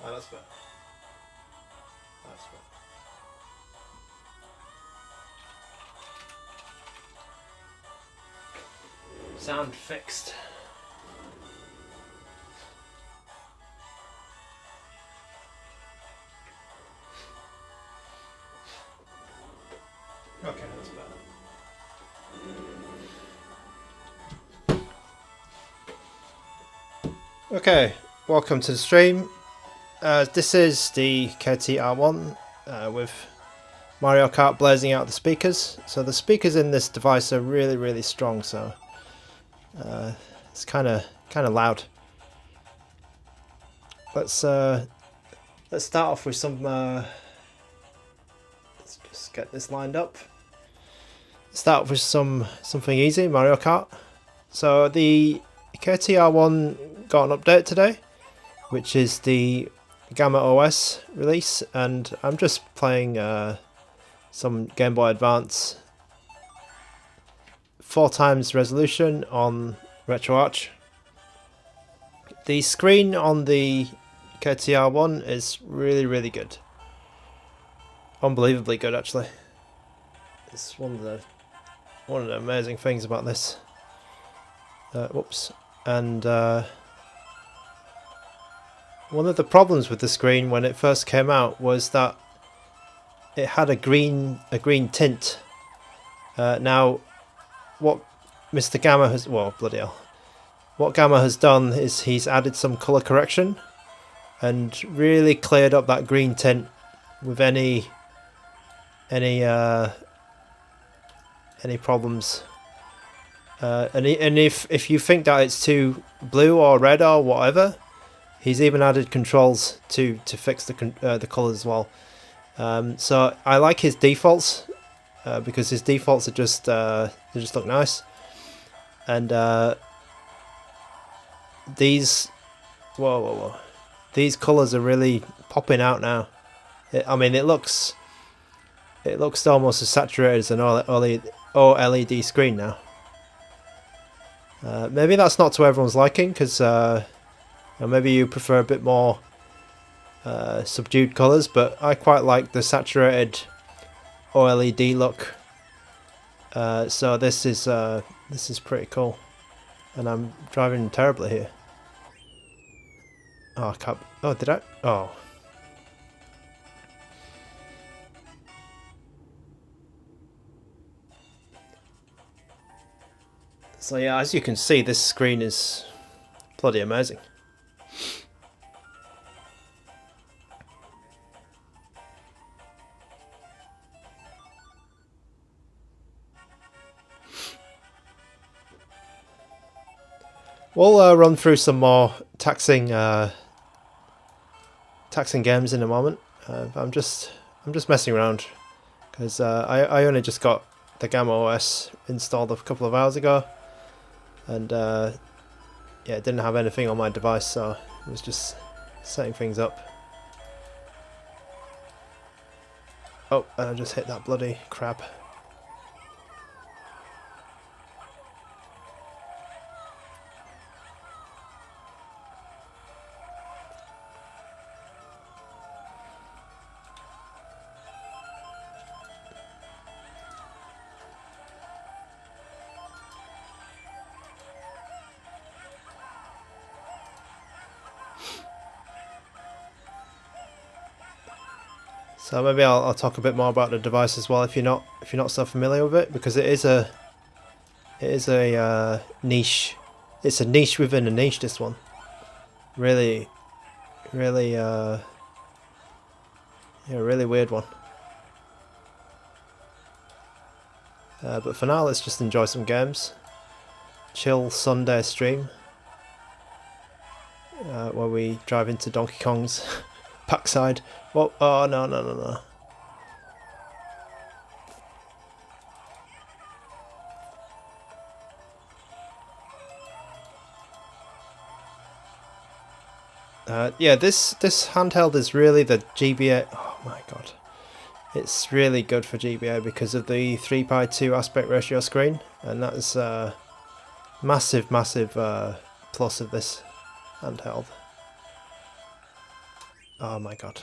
Oh, that's better. That's better. Sound fixed. Okay, that's better. Okay, welcome to the stream. This is the KT-R1 with Mario Kart blazing out the speakers. So the speakers in this device are really strong. So it's kind of loud. Let's start off with some. Let's just get this lined up. Start off with something easy, Mario Kart. So the KT-R1 got an update today, which is the GammaOS release, and I'm just playing some Game Boy Advance 4x resolution on RetroArch. The screen on the KT-R1 is really good, unbelievably good actually. It's one of the amazing things about this. Whoops. And one of the problems with the screen when it first came out was that it had a green tint. Now, what Mr. Gamma has, well, bloody hell, what Gamma has done is he's added some color correction and really cleared up that green tint with any problems. And if you think that it's too blue or red or whatever, he's even added controls to fix the colors as well. So I like his defaults because his defaults are just they just look nice. And these these colors are really popping out now. I mean, it looks almost as saturated as an OLED screen now. Maybe that's not to everyone's liking, because maybe you prefer a bit more subdued colours, but I quite like the saturated OLED look. So this is pretty cool, and I'm driving terribly here. Oh, I can't. Oh, did I? Oh. So yeah, as you can see, this screen is bloody amazing. We'll run through some more taxing games in a moment. I'm just messing around because I only just got the GammaOS installed a couple of hours ago. And yeah, it didn't have anything on my device, so it was just setting things up. Oh, and I just hit that bloody crab. So maybe I'll talk a bit more about the device as well if you're not so familiar with it, because it is a niche. It's a niche within a niche. This one, really yeah, really weird one. But for now, let's just enjoy some games. Chill Sunday stream where we drive into Donkey Kong's backside. Whoa, oh no. Yeah, this handheld is really the GBA. Oh my god, it's really good for GBA because of the 3:2 aspect ratio screen, and that is massive plus of this handheld. Oh my god.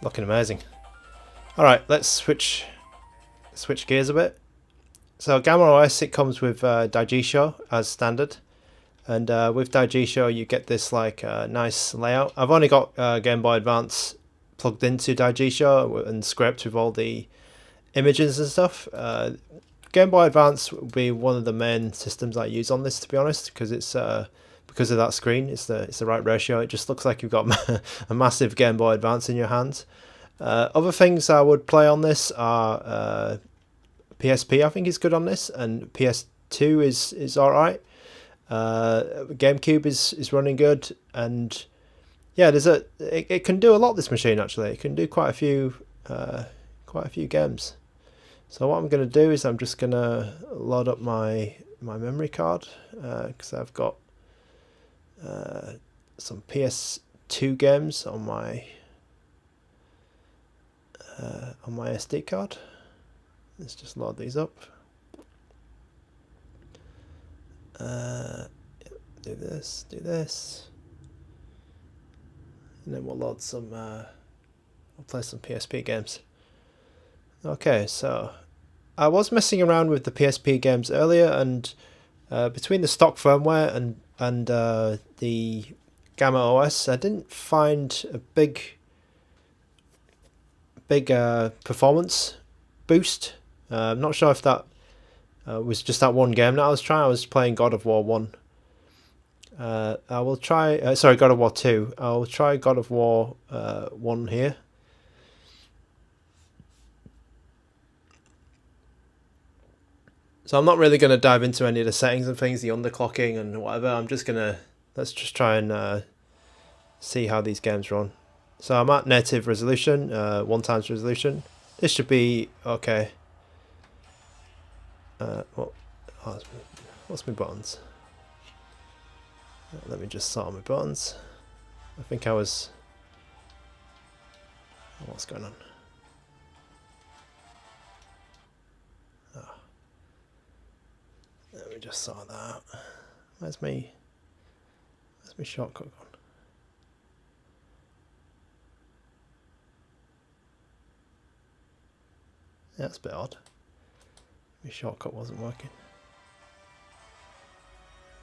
Looking amazing. Alright, let's switch gears a bit. So GammaOS, it comes with Daijisho as standard. And with Daijisho you get this like nice layout. I've only got Game Boy Advance plugged into Daijisho and scraped with all the images and stuff. Game Boy Advance will be one of the main systems I use on this, to be honest, because it's because of that screen. It's the right ratio. It just looks like you've got a massive Game Boy Advance in your hands. Other things I would play on this are PSP. I think is good on this, and PS2 is all right. Gamecube is running good, and yeah, it can do a lot. This machine actually, it can do quite a few games. So what I'm going to do is I'm just going to load up my memory card because I've got some PS2 games on my SD card. Let's just load these up. Do this, and then we'll load some. We'll play some PSP games. Okay, so I was messing around with the PSP games earlier, and between the stock firmware and the GammaOS, I didn't find a big performance boost. I'm not sure if that was just that one game that I was trying. I was playing God of War 1. I will try. Sorry, God of War 2. I'll try God of War 1 here. So I'm not really going to dive into any of the settings and things, the underclocking and whatever. I'm just gonna let's just try and see how these games run. So I'm at native resolution, 1x resolution. This should be okay. What's my buttons? Let me just sort my buttons. I think I was. What's going on? Oh. Let me just sort that out. Where's my shortcut gone? Yeah, that's a bit odd. My shortcut wasn't working.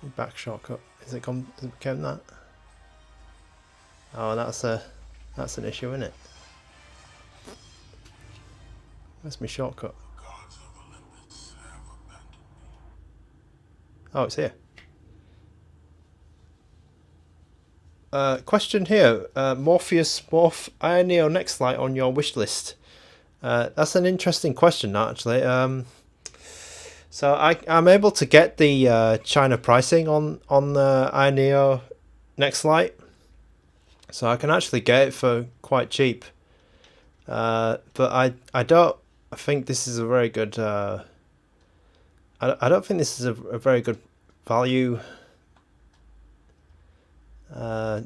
My back shortcut. Is it become that? Oh, that's an issue, isn't it? Where's my shortcut? Oh, it's here. Question here. Morpheus Morph Ioneo Next Light on your wish list. That's an interesting question, actually. So I'm able to get the China pricing on the Ioneo Next Light, so I can actually get it for quite cheap. But I don't think this is a very good. I don't think this is a very good value. I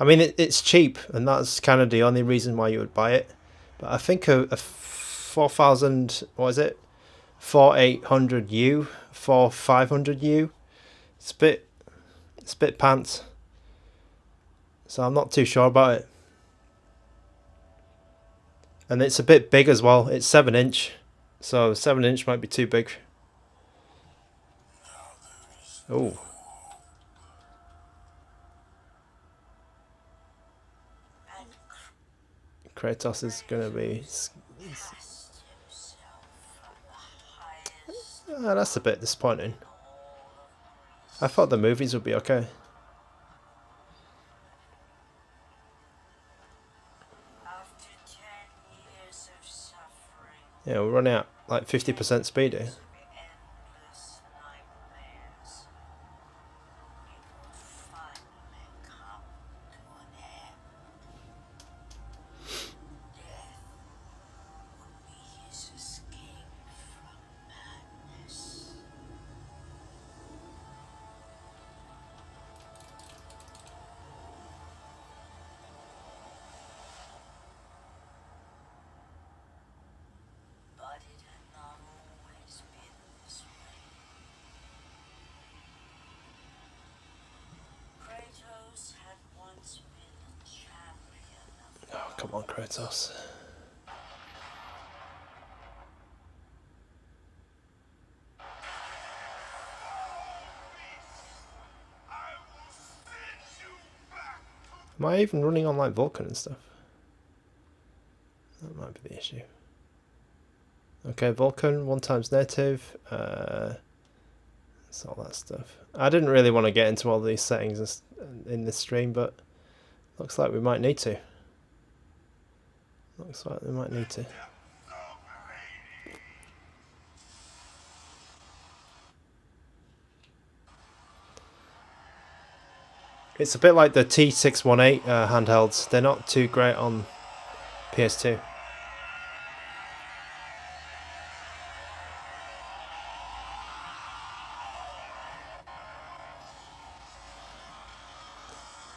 mean, it's cheap, and that's kind of the only reason why you would buy it. But I think a 4,000, what is it? 4,800U, 4,500U. It's a bit pants. So I'm not too sure about it. And it's a bit big as well. It's 7-inch, so 7-inch might be too big. Oh. Kratos is gonna be. That's a bit disappointing. I thought the movies would be okay. Yeah, we're running at like 50% speed here. come on, Kratos. Am I even running on like Vulkan and stuff? That might be the issue. Okay, Vulkan, 1 times native. That's all that stuff. I didn't really want to get into all these settings in this stream, but looks like we might need to. Looks like we might need to. It's a bit like the T618 handhelds. They're not too great on PS2.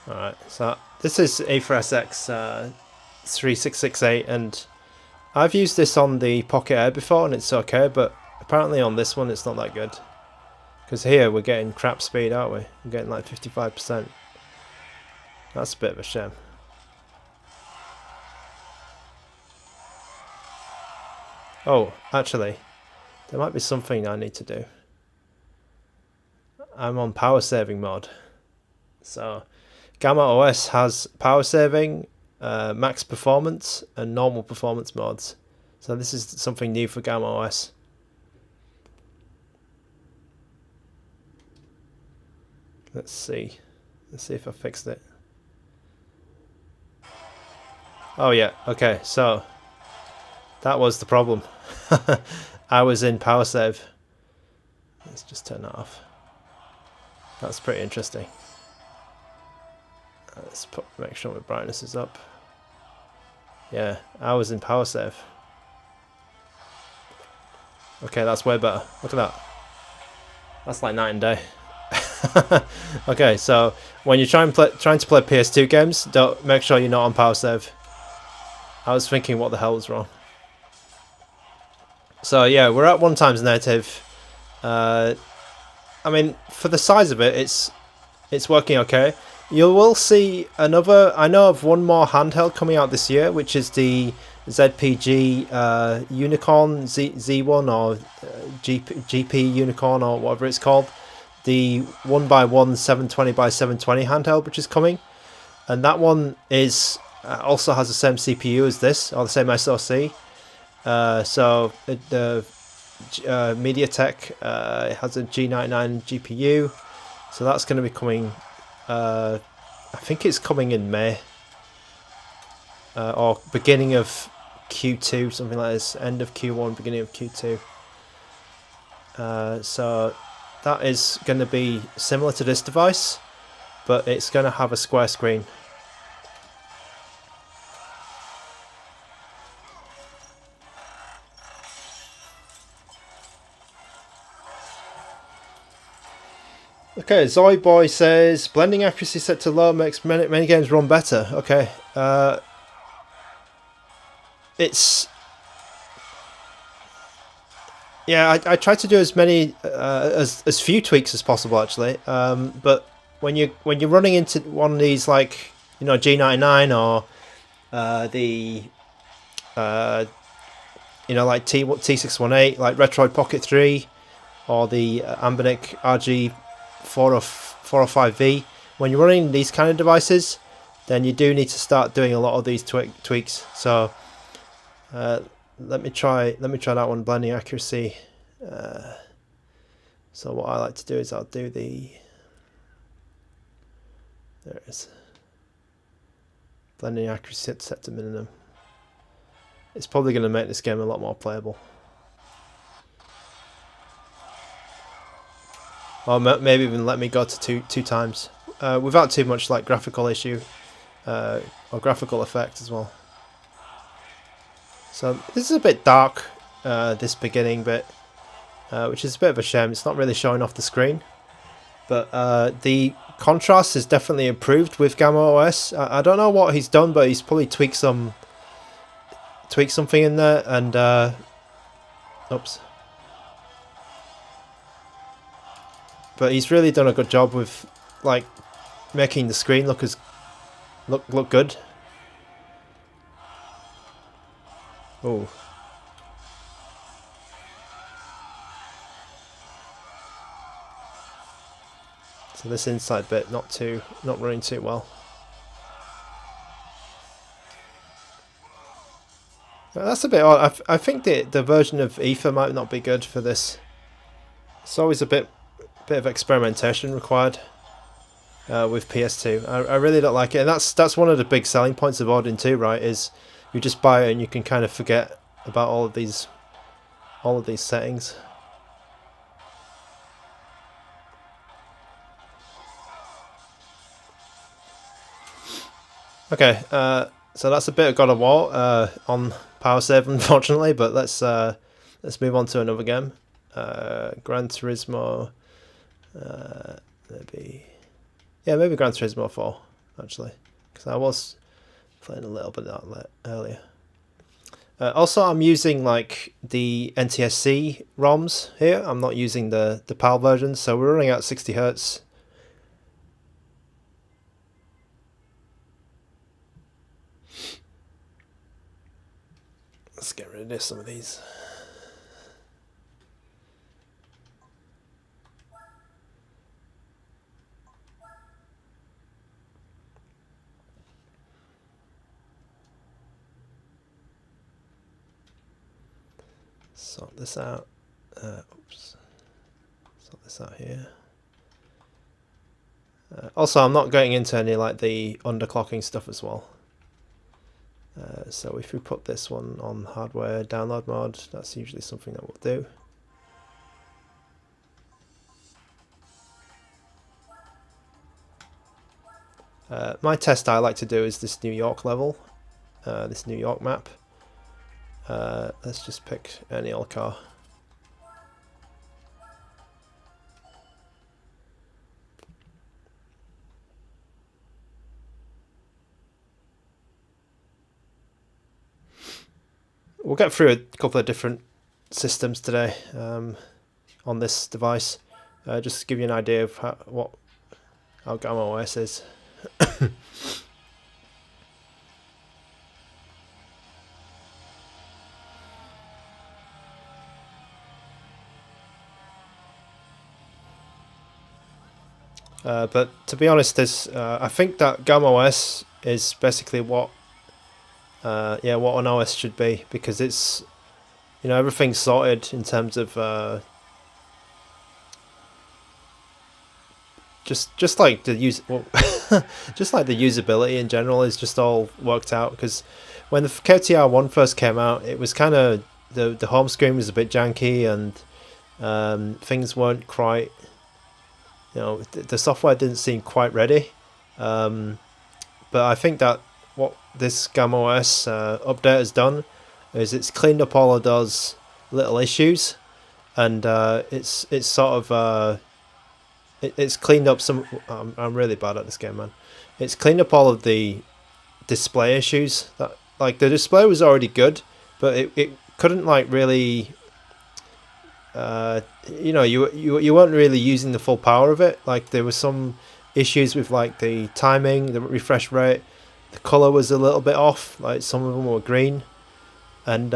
Alright, so this is A4SX 3668, and I've used this on the Pocket Air before and it's okay, but apparently on this one it's not that good. Because here we're getting crap speed, aren't we? We're getting like 55%. That's a bit of a shame. Oh, actually, there might be something I need to do. I'm on power saving mode. So, GammaOS has power saving, max performance, and normal performance modes. So this is something new for GammaOS. Let's see if I fixed it. Oh yeah, okay, so that was the problem. I was in power save. Let's just turn that off. That's pretty interesting. Let's make sure my brightness is up. Yeah, I was in power save. Okay, that's way better. Look at that. That's like night and day. Okay, so when you're trying to play PS2 games, don't make sure you're not on power save. I was thinking, what the hell was wrong? So yeah, we're at 1 times native. I mean, for the size of it, it's working okay. You will see another. I know of one more handheld coming out this year, which is the ZPG Unicorn Z1 or GP Unicorn or whatever it's called. The 1x1 720 by 720 handheld, which is coming, and that one is also has the same CPU as this, or the same SoC. So the MediaTek has a G99 GPU, so that's going to be coming. I think it's coming in May or beginning of Q2, something like this. End of Q1, beginning of Q2. So that is going to be similar to this device, but it's going to have a square screen. Okay, Zoe Boy says blending accuracy set to low makes many games run better. Okay, it's yeah. I try to do as many as few tweaks as possible actually. But when you're running into one of these, like, you know, G99 or the you know, like T618, like Retroid Pocket 3 or the Ambinic RG 405V, when you're running these kind of devices, then you do need to start doing a lot of these tweaks. So let me try that one, blending accuracy. So what I like to do is I'll do the, there it is, blending accuracy set to minimum. It's probably going to make this game a lot more playable. Or maybe even let me go to two times without too much like graphical issue or graphical effect as well. So this is a bit dark, this beginning bit, which is a bit of a shame. It's not really showing off the screen, but the contrast is definitely improved with GammaOS. I don't know what he's done, but he's probably tweaked something in there, and oops. But he's really done a good job with like making the screen look good. Oh. So this inside bit not running too well. That's a bit odd. I think the version of Ether might not be good for this. It's always a bit of experimentation required with PS2. I really don't like it, and that's one of the big selling points of Odin 2, right? Is you just buy it and you can kind of forget about all of these settings. Okay, so that's a bit of God of War on power save, unfortunately, but let's move on to another game. Gran Turismo, maybe Gran Turismo 4, actually, because I was playing a little bit of that earlier. Also, I'm using like the NTSC ROMs here. I'm not using the PAL version, so we're running at 60 Hz. Let's get rid of some of these. Sort this out. Oops. Sort this out here. Also, I'm not going into any like the underclocking stuff as well. So if we put this one on hardware download mode, that's usually something that we'll do. My test I like to do is this New York level, this New York map. Let's just pick any old car. We'll get through a couple of different systems today on this device, just to give you an idea of how GammaOS is. But to be honest, I think that GammaOS is basically what an OS should be, because it's, you know, everything's sorted in terms of just like the just like the usability in general is just all worked out. Because when the KT-R1 first came out, it was kind of the home screen was a bit janky, and things weren't quite, you know, the software didn't seem quite ready. But I think that what this GammaOS update has done is it's cleaned up all of those little issues, and it's sort of it's cleaned up some. I'm really bad at this game, man. It's cleaned up all of the display issues. That, like, the display was already good, but it couldn't like really. You know, you weren't really using the full power of it. Like, there were some issues with like the timing, the refresh rate. The color was a little bit off, like some of them were green, and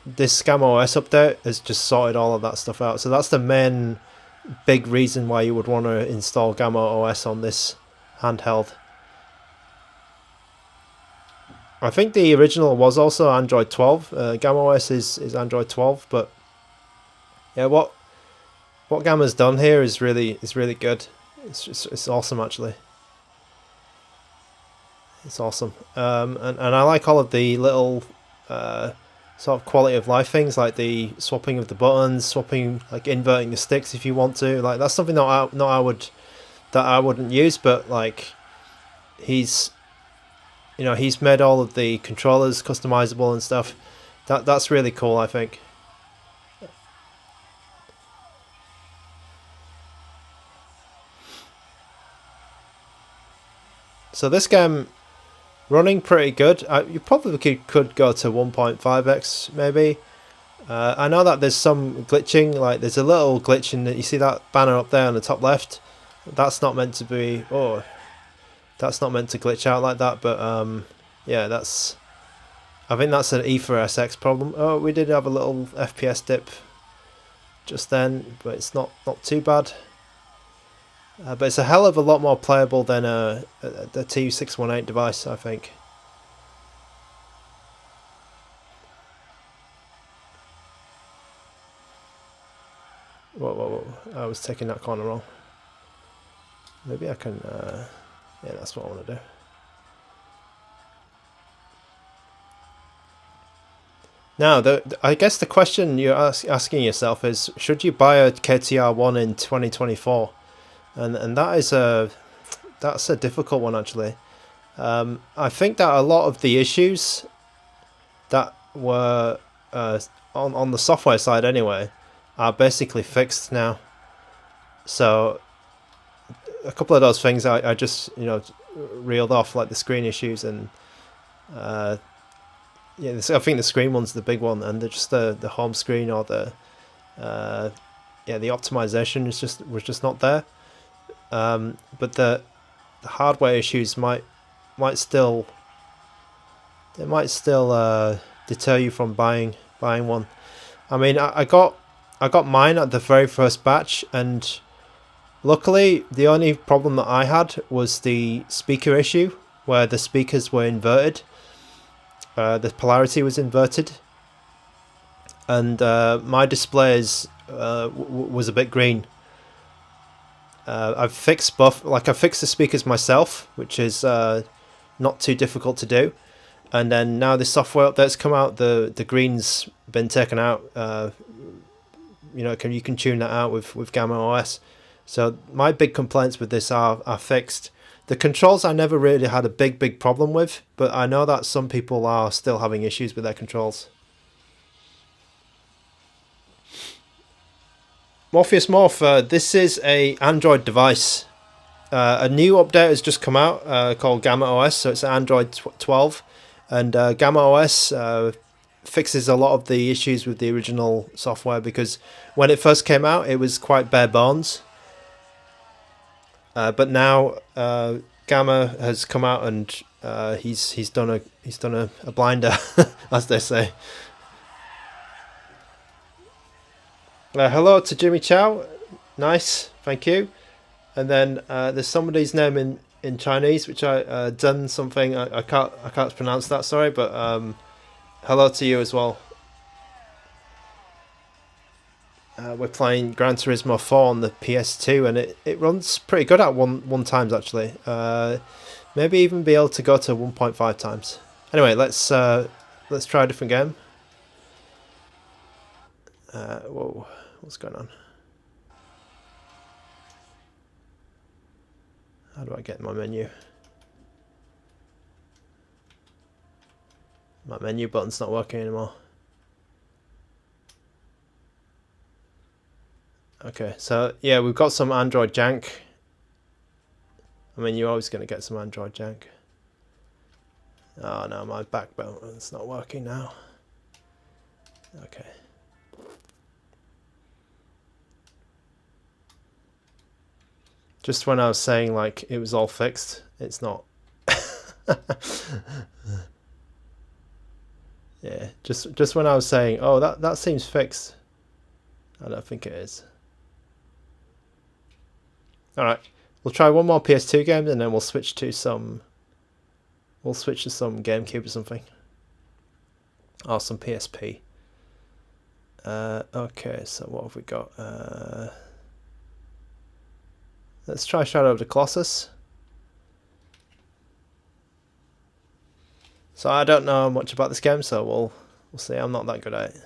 this GammaOS update has just sorted all of that stuff out. So that's the main big reason why you would want to install GammaOS on this handheld. I think the original was also Android 12. GammaOS is Android 12, but yeah, what Gamma's done here is really good. It's awesome, actually. It's awesome, and I like all of the little sort of quality of life things, like the swapping of the buttons, like inverting the sticks if you want to. Like, that's something that I wouldn't use, but like he's made all of the controllers customizable and stuff. That's really cool, I think. So this game, running pretty good. You probably could go to 1.5x maybe. I know that there's some glitching, like there's a little glitch in that. You see that banner up there on the top left? That's not meant to be. That's not meant to glitch out like that. But yeah, that's. I think that's an E4SX problem. Oh, we did have a little FPS dip just then, but it's not too bad. But it's a hell of a lot more playable than the T618 device, I think. Whoa, I was taking that corner wrong. Maybe I can... yeah, that's what I want to do. Now, I guess the question you're asking yourself is, should you buy a KT-R1 in 2024? And that's a difficult one, actually. I think that a lot of the issues that were on the software side anyway are basically fixed now. So a couple of those things I just reeled off, like the screen issues and yeah, I think the screen one's the big one, and just the home screen or the optimization was just not there. But the hardware issues might still deter you from buying one. I mean, I got mine at the very first batch, and luckily the only problem that I had was the speaker issue, where the speakers were inverted. The polarity was inverted, and my displays was a bit green. I've fixed both. I fixed the speakers myself, which is not too difficult to do. And then now the software update's come out, the green's been taken out. You can tune that out with GammaOS. So my big complaints with this are fixed. The controls I never really had a big problem with, but I know that some people are still having issues with their controls. Morpheus Morph, this is a Android device. A new update has just come out called GammaOS, so it's Android 12, and GammaOS fixes a lot of the issues with the original software, because when it first came out it was quite bare bones. But now Gamma has come out and he's done a blinder, as they say. Hello to Jimmy Chow, nice, thank you. And then there's somebody's name in Chinese, which I done something I can't pronounce that, sorry, but hello to you as well. We're playing Gran Turismo 4 on the PS2, and it runs pretty good at one times actually. Maybe even be able to go to 1.5 times. Anyway, let's try a different game. Whoa, what's going on? How do I get my menu? My menu button's not working anymore. Okay, so yeah, we've got some Android jank. I mean, you're always going to get some Android jank. Oh no, my back button's not working now. Okay. Just when I was saying like it was all fixed, it's not. Yeah, just when I was saying, oh, that seems fixed, I don't think it is. Alright, we'll try one more PS2 game and then we'll switch to some Gamecube or something. Or some PSP. Okay, so what have we got? Let's try Shadow of the Colossus. So I don't know much about this game, so we'll see. I'm not that good at it.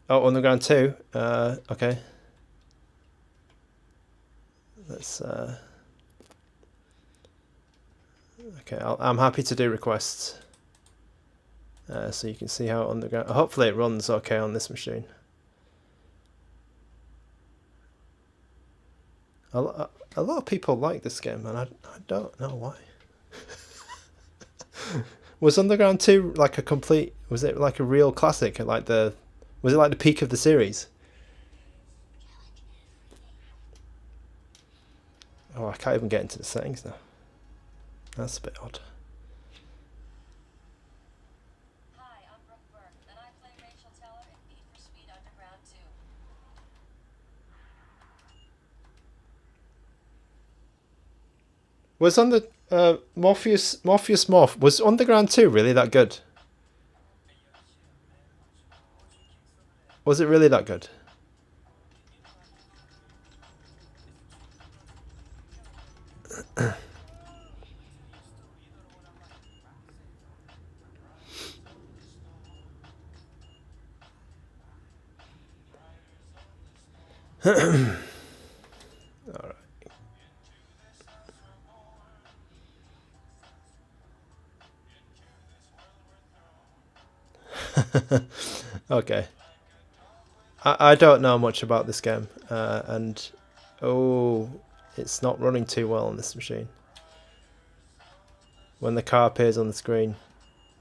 Oh, Underground 2. Okay. Let's. Okay, I'm happy to do requests. So you can see how Underground. Hopefully, it runs okay on this machine. A lot of people like this game, and I don't know why. Was Underground 2 like a complete? Was it like a real classic? Was it like the peak of the series? Oh, I can't even get into the settings now. That's a bit odd. Was on the Morpheus Morph, was Underground 2 really that good? Was it really that good? Alright. Okay. I don't know much about this game, and oh, it's not running too well on this machine. When the car appears on the screen,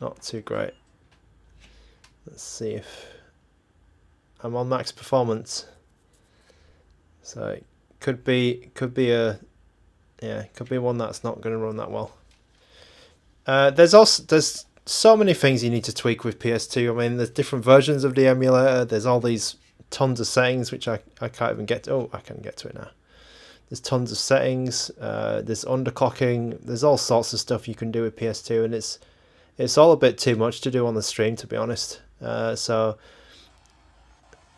not too great. Let's see if I'm on max performance. So it could be a could be one that's not going to run that well. There's so many things you need to tweak with PS2. I mean, there's different versions of the emulator. There's all these tons of settings which I can't even get to. Oh, I can get to it now. There's tons of settings. There's underclocking. There's all sorts of stuff you can do with PS2, and it's all a bit too much to do on the stream, to be honest. So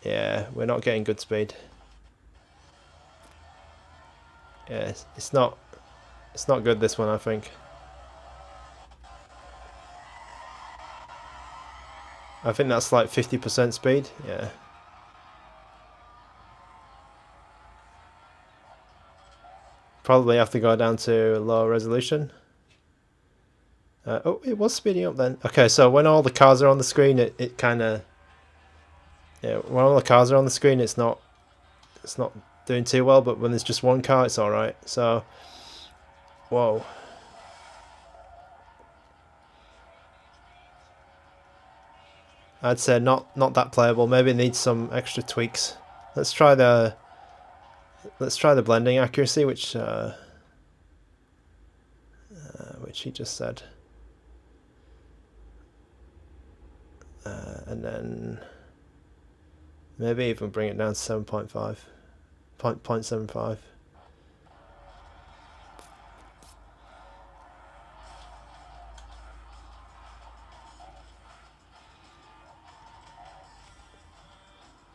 yeah, we're not getting good speed. Yeah, it's not good, this one, I think. I think that's like 50% speed. Yeah. Probably have to go down to low resolution. Oh, it was speeding up then. Okay, so when all the cars are on the screen, it kind of, yeah, when all the cars are on the screen, it's not doing too well. But when there's just one car, it's all right. So, whoa. I'd say not that playable. Maybe it needs some extra tweaks. Let's try the blending accuracy, which he just said. And then maybe even bring it down to 7.5, 0.75.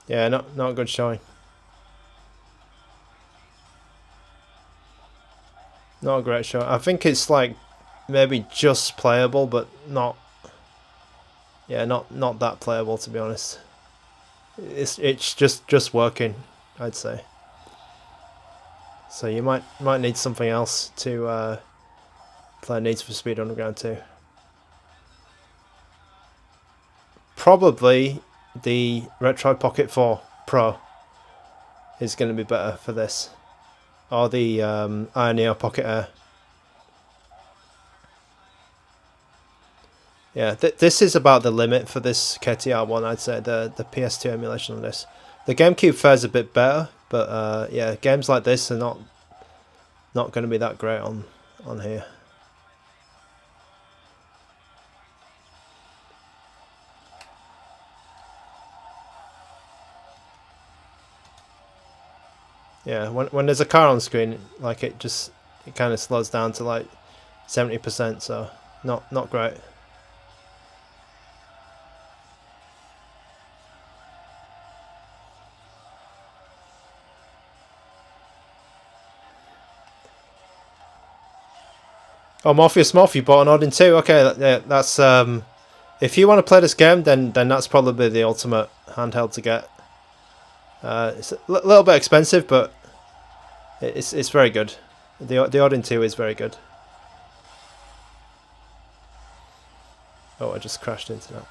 Yeah, not a good showing. Not a great show. I think it's like maybe just playable, but not. Yeah, not that playable, to be honest. It's just working, I'd say. So you might need something else to play Need for Speed Underground 2. Probably the KTPocket 4 Pro is going to be better for this, or the Ironeo Pocket Air. Yeah, this is about the limit for this KT-R1, I'd say, the PS2 emulation on this. The Gamecube fares a bit better, but yeah, games like this are not going to be that great on here. Yeah, when there's a car on screen, like it kind of slows down to like 70%, so not great. Oh, Morpheus Morph, you bought an Odin 2. Okay, yeah, that's if you want to play this game, then that's probably the ultimate handheld to get. It's a little bit expensive, but it's very good. The Odin 2 is very good. Oh, I just crashed into that.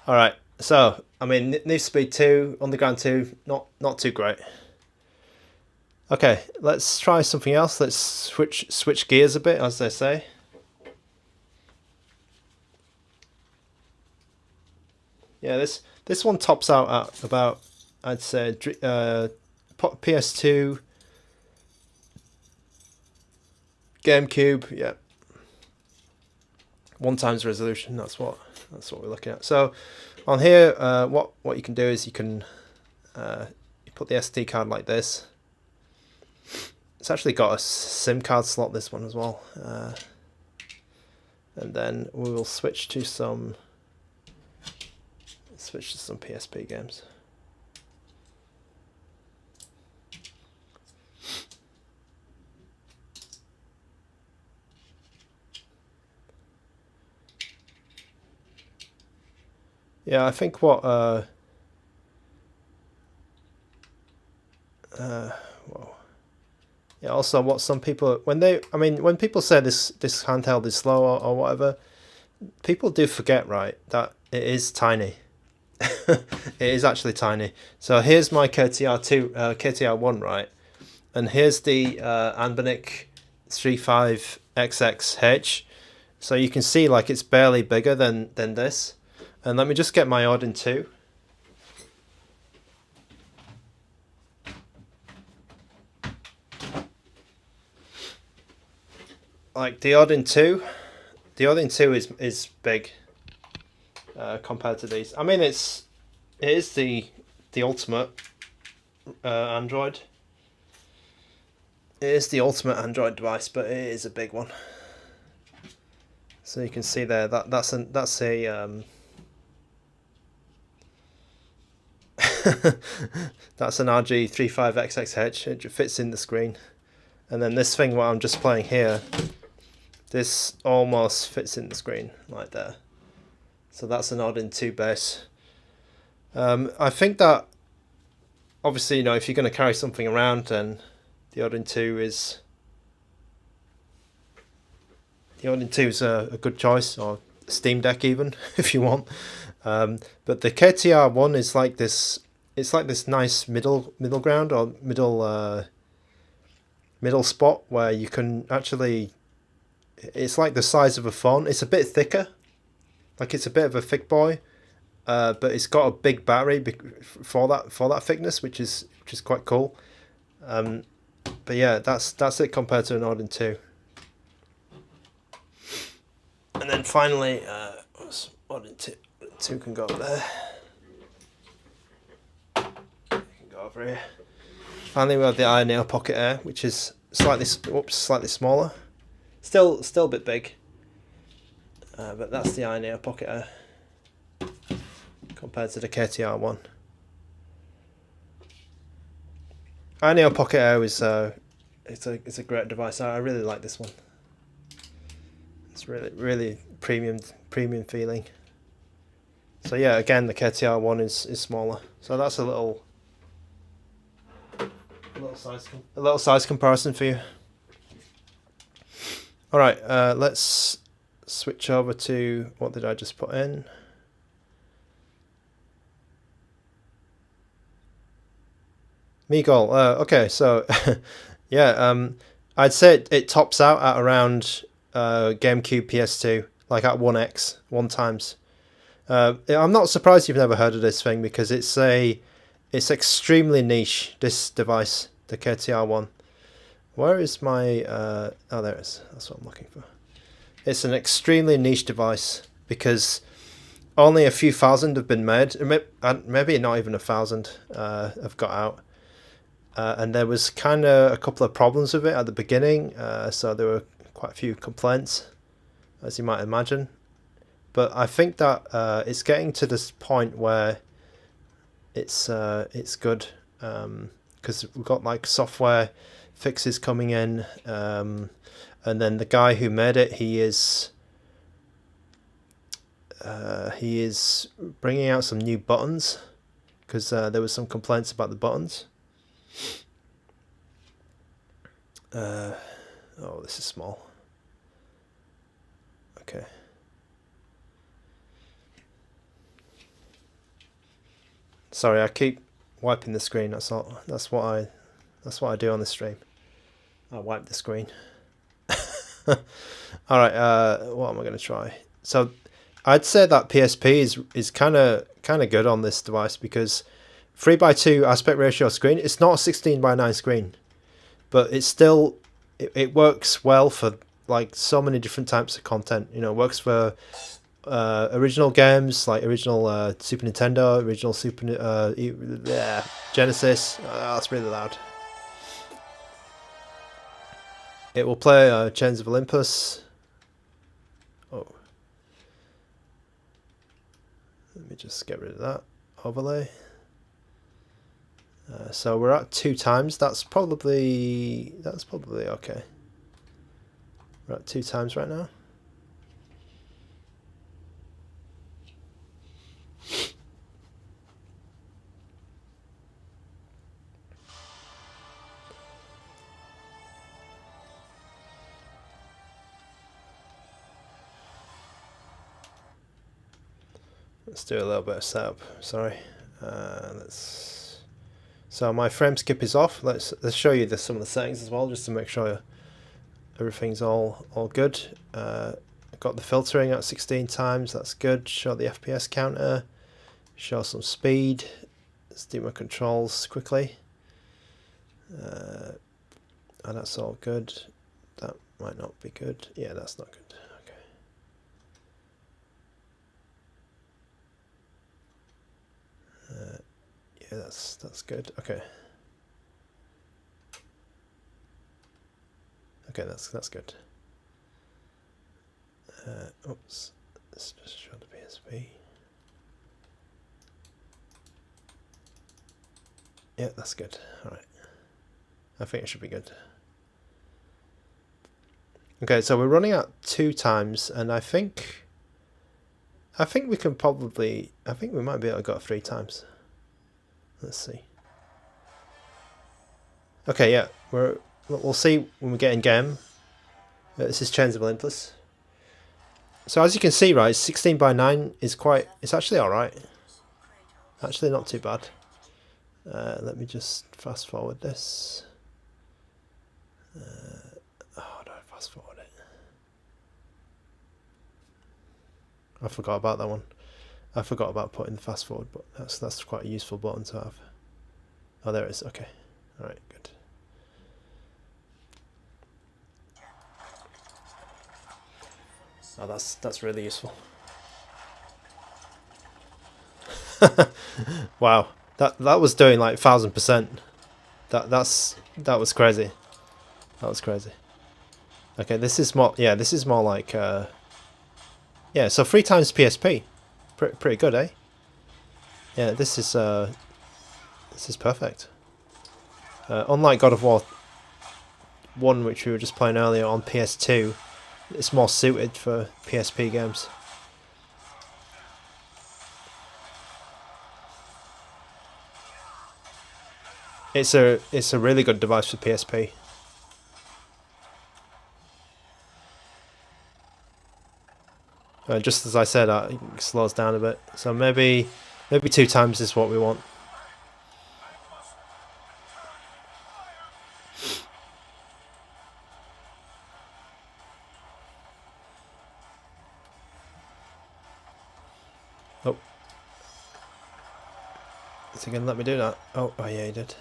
All right, so I mean, Need for Speed 2, Underground 2, not too great. Okay, let's try something else. Let's switch gears a bit, as they say. Yeah, this one tops out at about, I'd say, PS2, GameCube, yeah. 1x resolution. That's what we're looking at. So, on here, what you can do is you can you put the SD card like this. It's actually got a SIM card slot, this one as well. And then we will switch to some PSP games. Yeah, I think what whoa. Yeah, also what some people when people say this handheld is slow or whatever, people do forget, right, that it is tiny. It is actually tiny. So here's my KT-R1, right, and here's the Anbernic 35XXH. So you can see like it's barely bigger than this. And let me just get my Odin 2. Like the Odin 2 is big compared to these. I mean, it is the ultimate Android. It is the ultimate Android device, but it is a big one. So you can see there that's a that's an RG35XXH. It fits in the screen. And then this thing what I'm just playing here, this almost fits in the screen like there. So that's an Odin 2 base. I think that obviously, you know, if you're going to carry something around, then the Odin 2 is a good choice, or Steam Deck even if you want. But the KT-R1 is like this. It's like this nice middle ground, or middle spot where you can actually. It's like the size of a phone. It's a bit thicker, like it's a bit of a thick boy, but it's got a big battery for that thickness, which is quite cool. But yeah, that's it compared to an Odin 2. And then finally, Odin 2 can go over there. Can go over here. Finally, we have the Iron Pocket Air, which is slightly smaller. Still a bit big. But that's the Iron Pocket Air compared to the KT-R1. Iron Pocket Air is it's a great device. I really like this one. It's really premium feeling. So yeah, again the KT-R1 is smaller. So that's a little size comparison for you. All right, let's switch over to what did I just put in? Meagle. Okay, so yeah, I'd say it tops out at around GameCube PS2, like at 1x, 1 times. I'm not surprised you've never heard of this thing, because it's extremely niche, this device, the KT-R1. Where is my oh, there it is. That's what I'm looking for. It's an extremely niche device because only a few thousand have been made. Maybe not even 1,000 have got out. And there was kind of a couple of problems with it at the beginning, so there were quite a few complaints, as you might imagine. But I think that it's getting to this point where it's good, because we've got like software fixes coming in, and then the guy who made it, he is bringing out some new buttons, because there was some complaints about the buttons. Oh, this is small. Okay. Sorry, I keep wiping the screen. That's all. That's what I do on the stream. I wipe the screen. All right. What am I going to try? So, I'd say that PSP is kind of good on this device, because 3:2 aspect ratio screen. It's not a 16:9 screen, but it's still it works well for like so many different types of content. You know, it works for original games like original Super Nintendo, original Genesis. That's really loud. It will play Chains of Olympus. Oh, let me just get rid of that overlay. So we're at 2 times. That's probably okay. We're at 2 times right now. Let's do a little bit of setup. Sorry. So my frame skip is off. Let's show you some of the settings as well, just to make sure everything's all good. I've got the filtering at 16 times. That's good. Show the FPS counter. Show some speed. Let's do my controls quickly. And that's all good. That might not be good. Yeah, that's not good. Yeah, that's good. Okay. Okay, that's good. Oops. Let's just show the PSP. Yeah, that's good. All right. I think it should be good. Okay, so we're running at 2 times, and I think we can probably. I think we might be able to go 3 times. Let's see. Okay, yeah, we'll see when we get in game. This is Chains of Olympus. So as you can see, right, 16:9 is it's actually alright. Actually not too bad. Let me just fast forward this. How do I fast forward it? I forgot about that one. I forgot about putting the fast forward, but that's quite a useful button to have. Oh, there it is. Okay. Alright, good. Oh, that's really useful. Wow, that was doing like 1000%. That was crazy. That was crazy. Okay, this is more. Yeah, this is more like. Yeah, so 3 times PSP, pretty good, eh? Yeah, this is perfect. Unlike God of War 1, which we were just playing earlier on PS2, it's more suited for PSP games. It's a really good device for PSP. Just as I said, it slows down a bit. So maybe 2 times is what we want. Oh, is he gonna let me do that? Oh yeah, he did.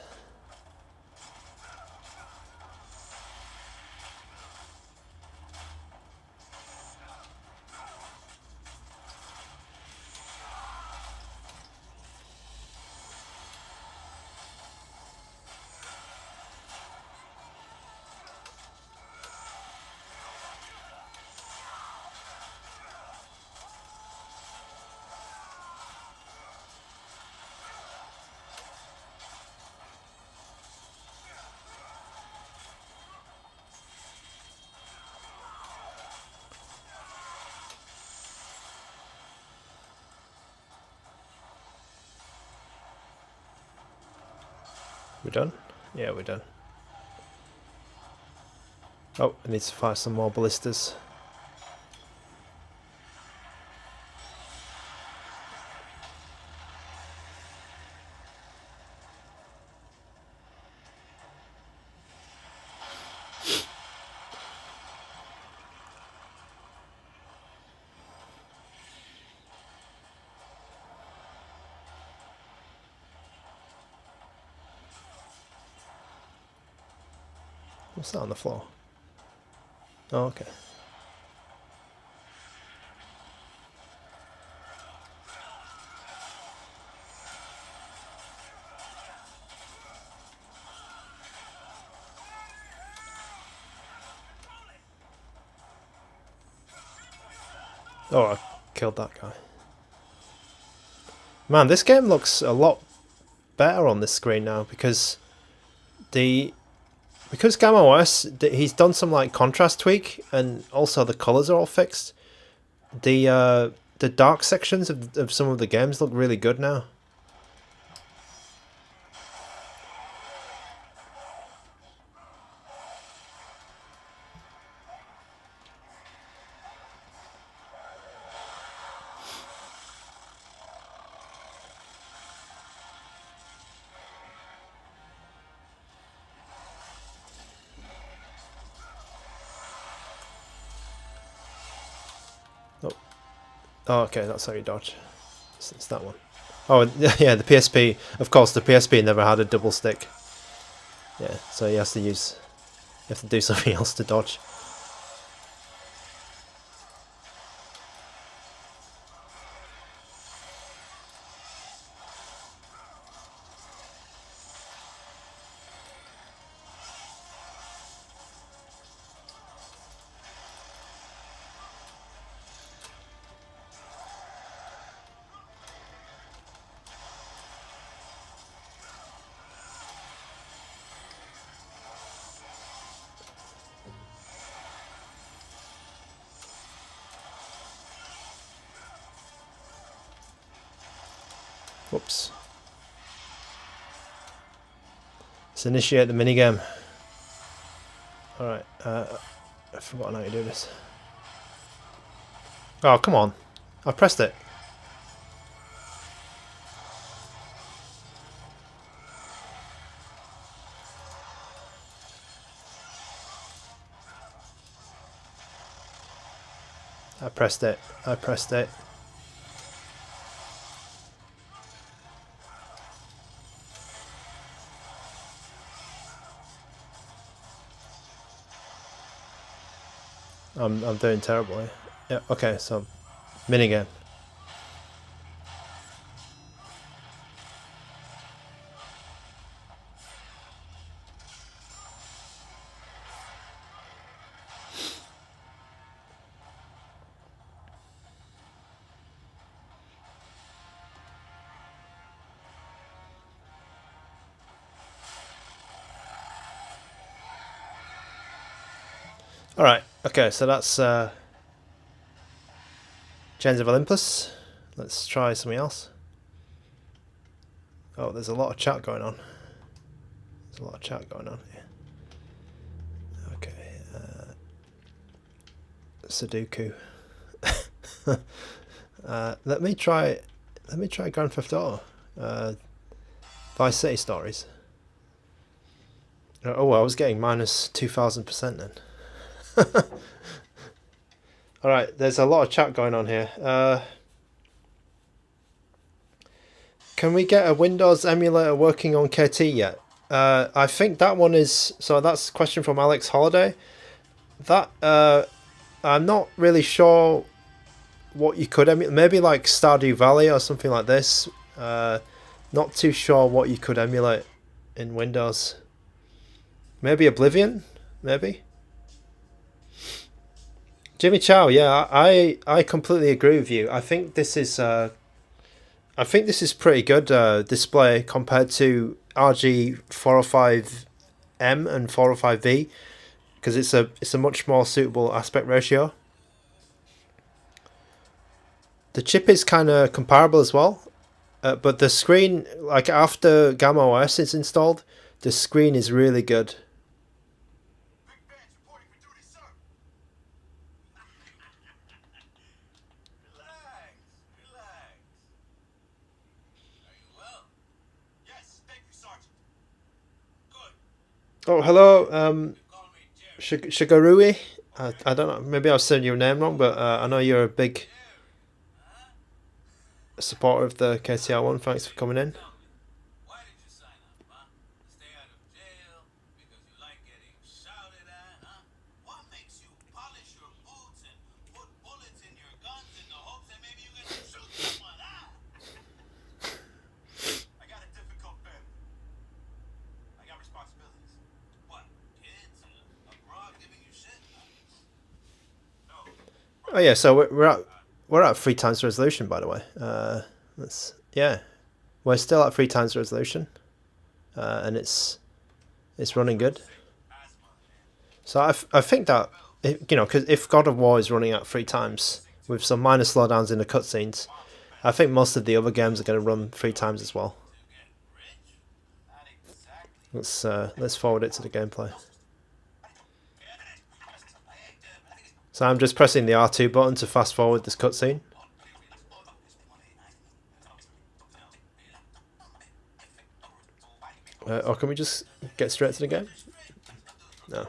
We're done? Yeah, we're done. Oh, I need to fire some more ballistas. What's that on the floor? Oh, okay. Oh, I killed that guy. Man, this game looks a lot better on this screen now because GammaOS, he's done some like contrast tweak, and also the colors are all fixed. The dark sections of some of the games look really good now. Oh, okay, that's how you dodge. It's that one. Oh, yeah, the PSP. Of course, the PSP never had a double stick. Yeah, so you have to do something else to dodge. Whoops. Let's initiate the minigame. Alright, I've forgotten how to do this. Oh, come on. I pressed it. I pressed it. I pressed it. I'm doing terribly. Yeah, okay, so minigame. Alright, okay, so that's Chains of Olympus. Let's try something else. Oh, there's a lot of chat going on. There's a lot of chat going on here. Okay, Sudoku. Let me try Grand Theft Auto. Vice City Stories. Oh, I was getting minus 2000% then. Alright, there's a lot of chat going on here. Can we get a Windows emulator working on KT yet? I think that one is... So that's a question from Alex Holiday. That, I'm not really sure what you could emulate. Maybe like Stardew Valley or something like this. Not too sure what you could emulate in Windows. Maybe Oblivion? Maybe? Jimmy Chow, yeah, I completely agree with you. I think this is pretty good display compared to RG405M and 405V, because it's a much more suitable aspect ratio. The chip is kind of comparable as well, but the screen, like after GammaOS is installed, the screen is really good. Oh, hello, Shigarui. I don't know, maybe I was saying your name wrong, but I know you're a big supporter of the KT-R1. Thanks for coming in. Oh yeah, so we're at 3 times resolution, by the way. Yeah, we're still at 3 times resolution, and it's running good. So I think that because if God of War is running at 3 times with some minor slowdowns in the cutscenes, I think most of the other games are going to run 3 times as well. Let's forward it to the gameplay. So I'm just pressing the R2 button to fast forward this cutscene. Or can we just get straight to the game? No.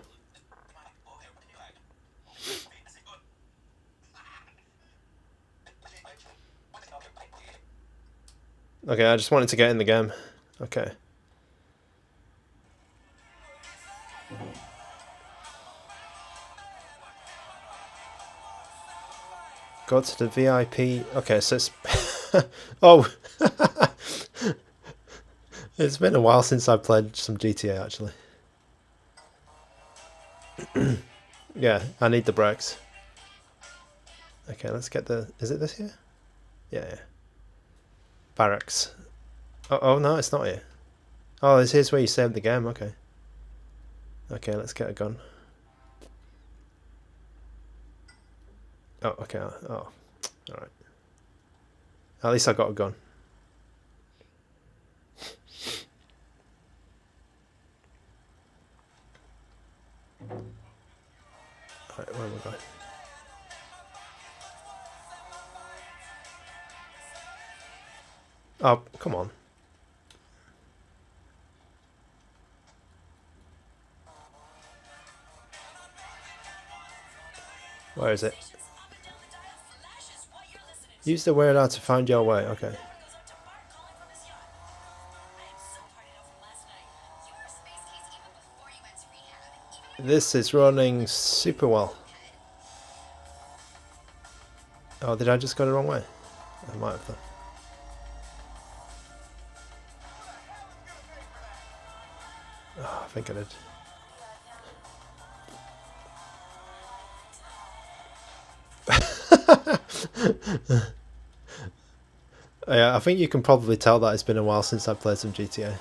Okay, I just wanted to get in the game. Okay. Go to the VIP. Okay, so it's... oh! It's been a while since I played some GTA, actually. Yeah, I need the brakes. Okay, let's get the... Is it this here? Yeah. Barracks. Oh, no, it's not here. Oh, here's where you save the game, okay. Okay, let's get a gun. Oh, okay. Oh, alright. At least I got a gun. Alright, where am I going? Oh, come on. Where is it? Use the radar to find your way. Okay. This is running super well. Oh, did I just go the wrong way? I might have done. Oh, I think I did. Yeah, I think you can probably tell that it's been a while since I played some GTA.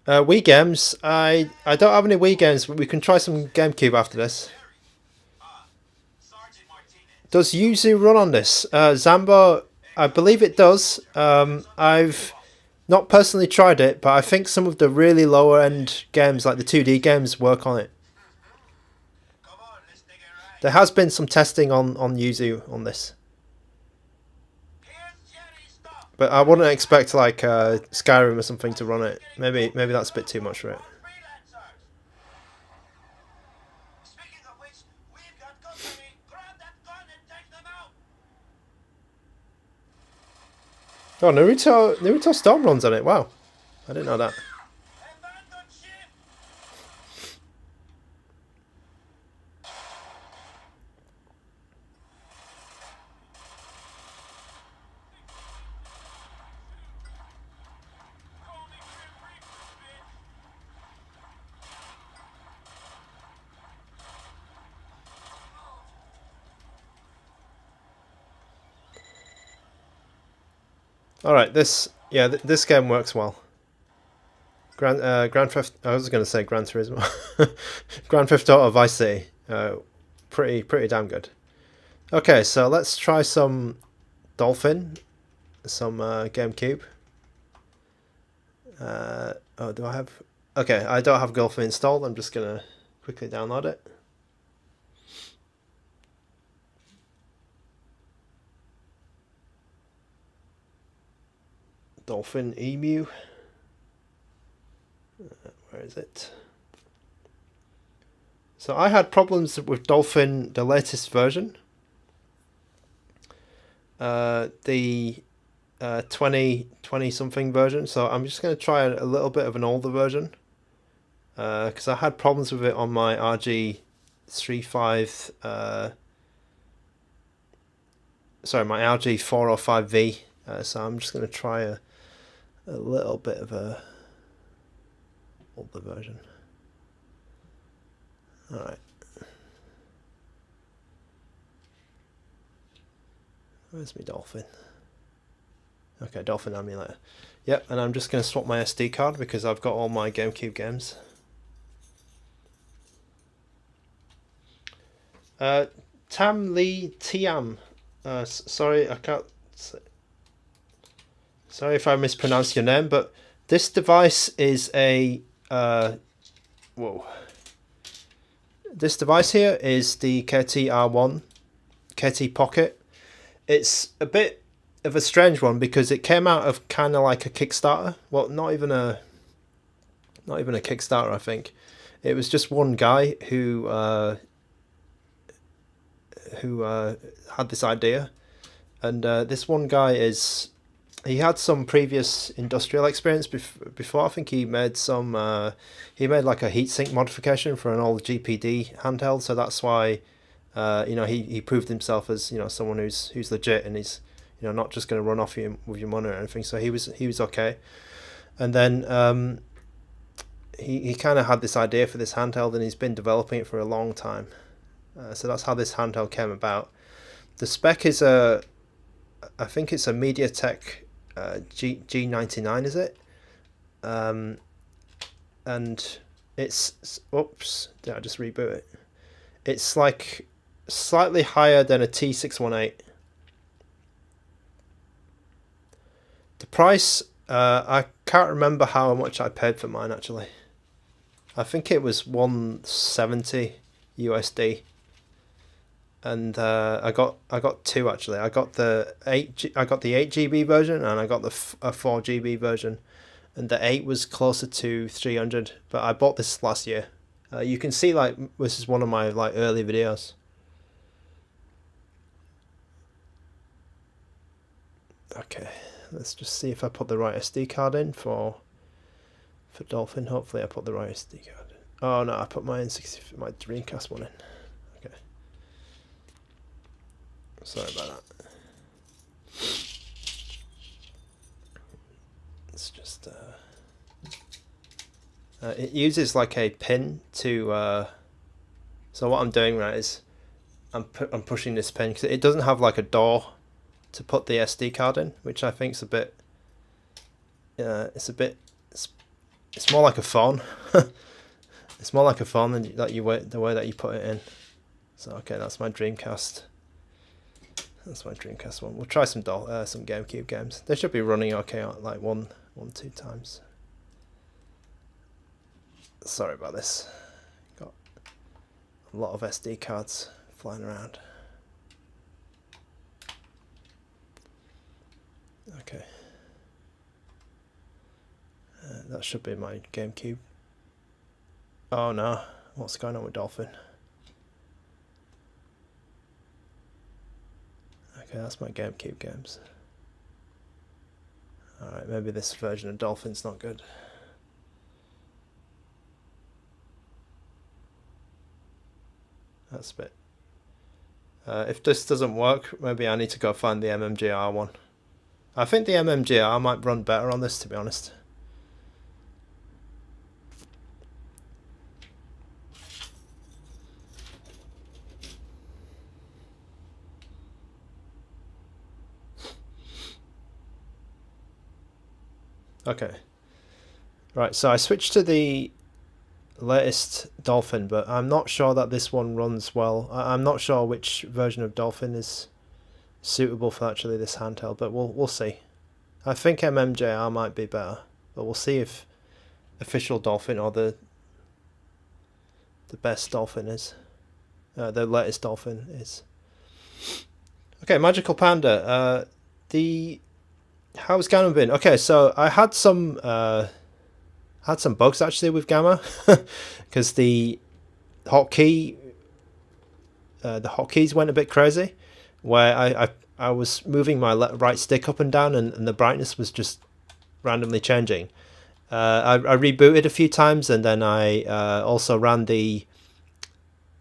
Wii games. I don't have any Wii games, but we can try some GameCube after this. Does Yuzu run on this? Zambo, I believe it does. I've not personally tried it, but I think some of the really lower end games, like the 2D games, work on it. There has been some testing on Yuzu on this. But I wouldn't expect like Skyrim or something to run it. Maybe that's a bit too much for it. Oh, Naruto Storm runs on it. Wow, I didn't know that. All right, this game works well. Grand Theft. I was going to say Gran Turismo. Grand Theft Auto Vice City. Pretty damn good. Okay, so let's try some Dolphin, some GameCube. Oh, do I have? Okay, I don't have Dolphin installed. I'm just gonna quickly download it. Dolphin Emu. Where is it? So I had problems with Dolphin, the latest version. The 20 something version, so I'm just going to try a little bit of an older version, because I had problems with it on my RG35 my RG405V, so I'm just going to try a little bit of a older version. Alright. Where's my Dolphin? Okay, Dolphin emulator. Yep, and I'm just going to swap my SD card because I've got all my GameCube games. Tam Lee Tiam. Sorry, I can't. Sorry if I mispronounced your name, but this device is a. Whoa. This device here is the KT-R1 KT-Pocket. It's a bit of a strange one because it came out of kind of like a Kickstarter. Well, not even a Kickstarter, I think. It was just one guy who had this idea, and this one guy he had some previous industrial experience before. I think he made some he made like a heatsink modification for an old GPD handheld, so that's why he proved himself as someone who's legit, and he's not just going to run off you with your money or anything. So he was okay, and then he kind of had this idea for this handheld, and he's been developing it for a long time. So that's how this handheld came about. The spec is I think it's a MediaTek G99, is it? And it's, oops, did I just reboot it? It's like slightly higher than a T618. The price, I can't remember how much I paid for mine actually. I think it was 170 USD. And I got two actually. I got the 8 GB version, and I got the 4 GB version, and the 8 was closer to 300. But I bought this last year. You can see like this is one of my like early videos. Okay, let's just see if I put the right SD card in for Dolphin. Hopefully I put the right SD card in. Oh no, I put my my Dreamcast one in. Okay. Sorry about that. It's just it uses like a pin to so what I'm doing right is I'm pushing this pin because it doesn't have like a door to put the SD card in, which I think is a bit it's more like a phone. It's more like a phone than the way that you put it in. So okay, that's my Dreamcast. That's my Dreamcast one. We'll try some GameCube games. They should be running okay at like one, 2 times. Sorry about this. Got a lot of SD cards flying around. Okay. That should be my GameCube. Oh no, what's going on with Dolphin? Okay, that's my GameCube games. Alright, maybe this version of Dolphin's not good. That's a bit... if this doesn't work, maybe I need to go find the MMGR one. I think the MMGR might run better on this, to be honest. Okay. Right, so I switched to the latest Dolphin, but I'm not sure that this one runs well. I'm not sure which version of Dolphin is suitable for actually this handheld, but we'll see. I think MMJR might be better, but we'll see if official Dolphin or the best Dolphin is. The latest Dolphin is. Okay, Magical Panda. How's Gamma been? Okay, so I had some bugs actually with Gamma because the hotkeys went a bit crazy where I was moving my right stick up and down, and the brightness was just randomly changing. I rebooted a few times, and then I also ran the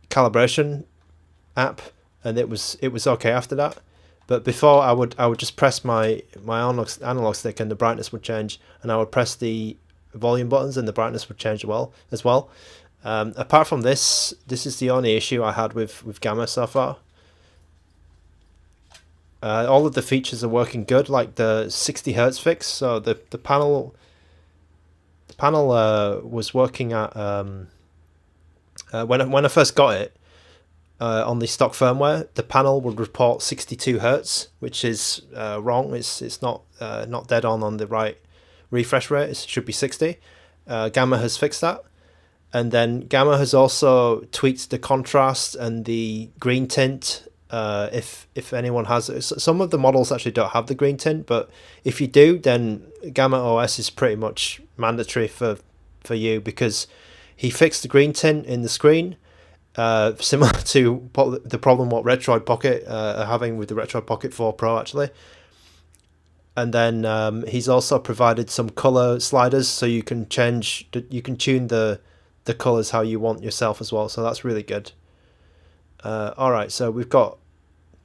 calibration app, and it was okay after that. But before, I would just press my analog stick, and the brightness would change, and I would press the volume buttons, and the brightness would change as well. Apart from this is the only issue I had with Gamma so far. All of the features are working good, like the 60 Hz fix. So the panel was working at when I first got it on the stock firmware. The panel would report 62 Hz, which is wrong. It's not dead on the right refresh rate. It should be 60. Gamma has fixed that. And then Gamma has also tweaked the contrast and the green tint. If anyone has it. Some of the models actually don't have the green tint, but if you do, then GammaOS is pretty much mandatory for you, because he fixed the green tint in the screen, similar to the problem what Retroid Pocket are having with the Retroid Pocket 4 Pro actually. And then he's also provided some color sliders, so you can tune the colors how you want yourself as well. So that's really good. All right, so we've got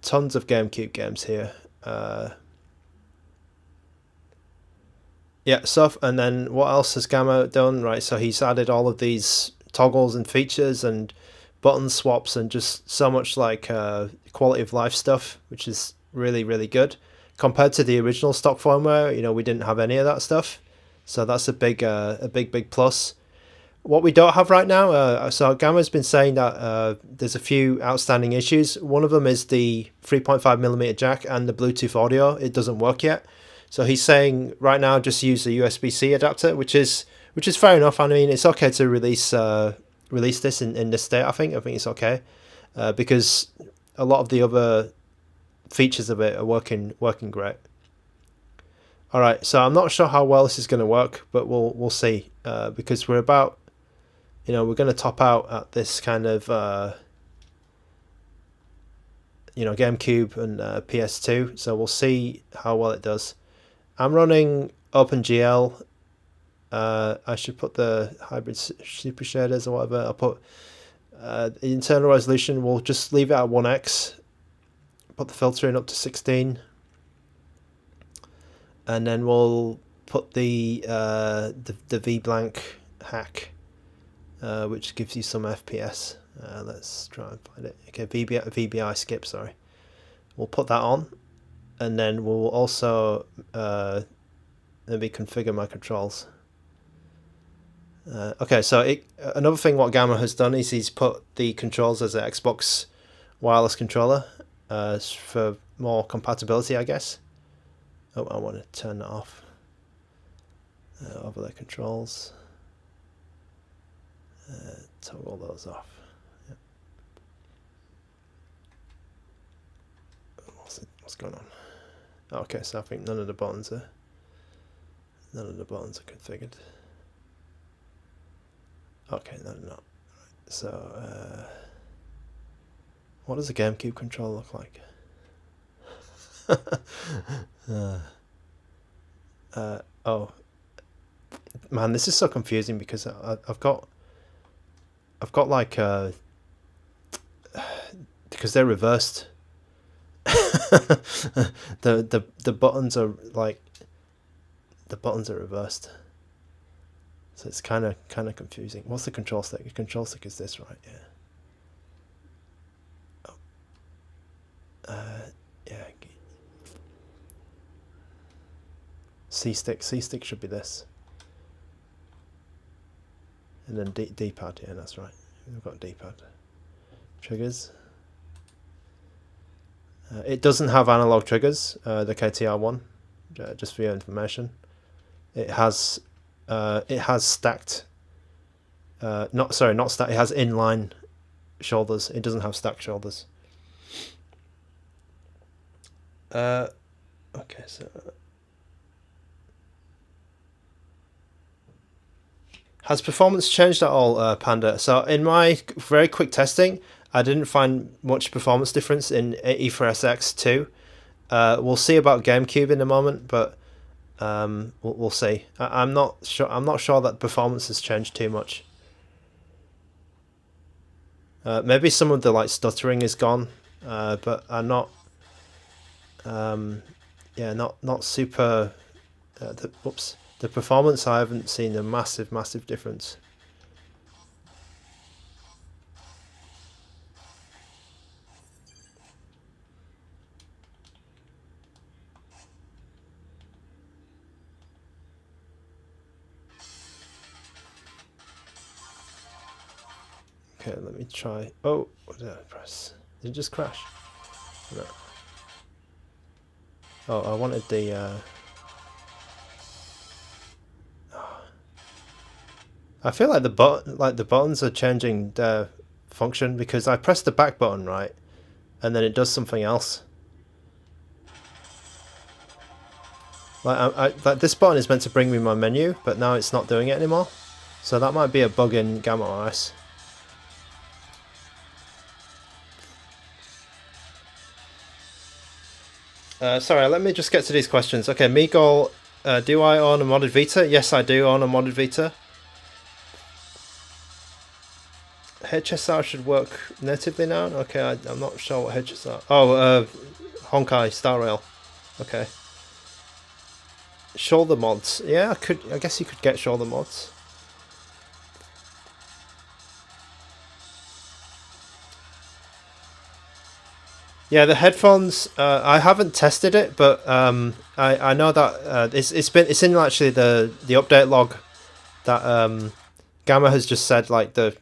tons of GameCube games here. Yeah, stuff. And then what else has Gamma done? Right, so he's added all of these toggles and features and button swaps and just so much like quality of life stuff, which is really, really good. Compared to the original stock firmware, we didn't have any of that stuff. So that's a big plus. What we don't have right now, so Gamma's been saying that there's a few outstanding issues. One of them is the 3.5mm jack and the Bluetooth audio. It doesn't work yet. So he's saying right now just use the USB-C adapter, which is fair enough. I mean, it's okay to release this in this state. I think it's okay because a lot of the other features of it are working great. All right, so I'm not sure how well this is going to work, but we'll see because we're about. We're going to top out at this kind of, GameCube and PS2. So we'll see how well it does. I'm running OpenGL. I should put the hybrid super shaders or whatever. I'll put the internal resolution. We'll just leave it at 1x. Put the filtering up to 16. And then we'll put the VBlank hack. Which gives you some FPS. Let's try and find it. Okay, VBI skip, sorry. We'll put that on, and then we'll also maybe configure my controls. Okay, so another thing what Gamma has done is he's put the controls as an Xbox wireless controller for more compatibility, I guess. Oh, I want to turn that off. Overlay controls. Toggle those off. Yep. What's going on? Okay, so I think none of the buttons are configured. Okay, no, they're not. So, what does a GameCube controller look like? Oh, man, this is so confusing because I've got like because they're reversed. the buttons are like reversed, so it's kind of confusing. What's the control stick? The control stick is this, right? Yeah. Yeah. C stick should be this. And then D-pad, yeah, that's right. We've got D-pad. Triggers. It doesn't have analog triggers, the KT-R1, just for your information. It has stacked, not stacked, it has inline shoulders. It doesn't have stacked shoulders. Okay, so... Has performance changed at all, Panda? So in my very quick testing, I didn't find much performance difference in E4SX2. We'll see about GameCube in a moment, but we'll see. I'm not sure. I'm not sure that performance has changed too much. Maybe some of the like stuttering is gone, but I'm not. Yeah, not super. The performance, I haven't seen a massive difference. Okay, let me try. Oh, what did I press? Did it just crash? No. Oh, I wanted the. I feel like the buttons are changing their function because I pressed the back button right, and then it does something else. Like like this button is meant to bring me my menu, but now it's not doing it anymore. So that might be a bug in GammaOS. Sorry, let me just get to these questions. Okay, Meagle, do I own a modded Vita? Yes, I do own a modded Vita. HSR should work natively now? Okay, I'm not sure what HSR... Oh, Honkai Star Rail. Okay. Shoulder mods. Yeah, I guess you could get shoulder mods. Yeah, the headphones. I haven't tested it, but I know that it's in actually the update log that Gamma has just said like the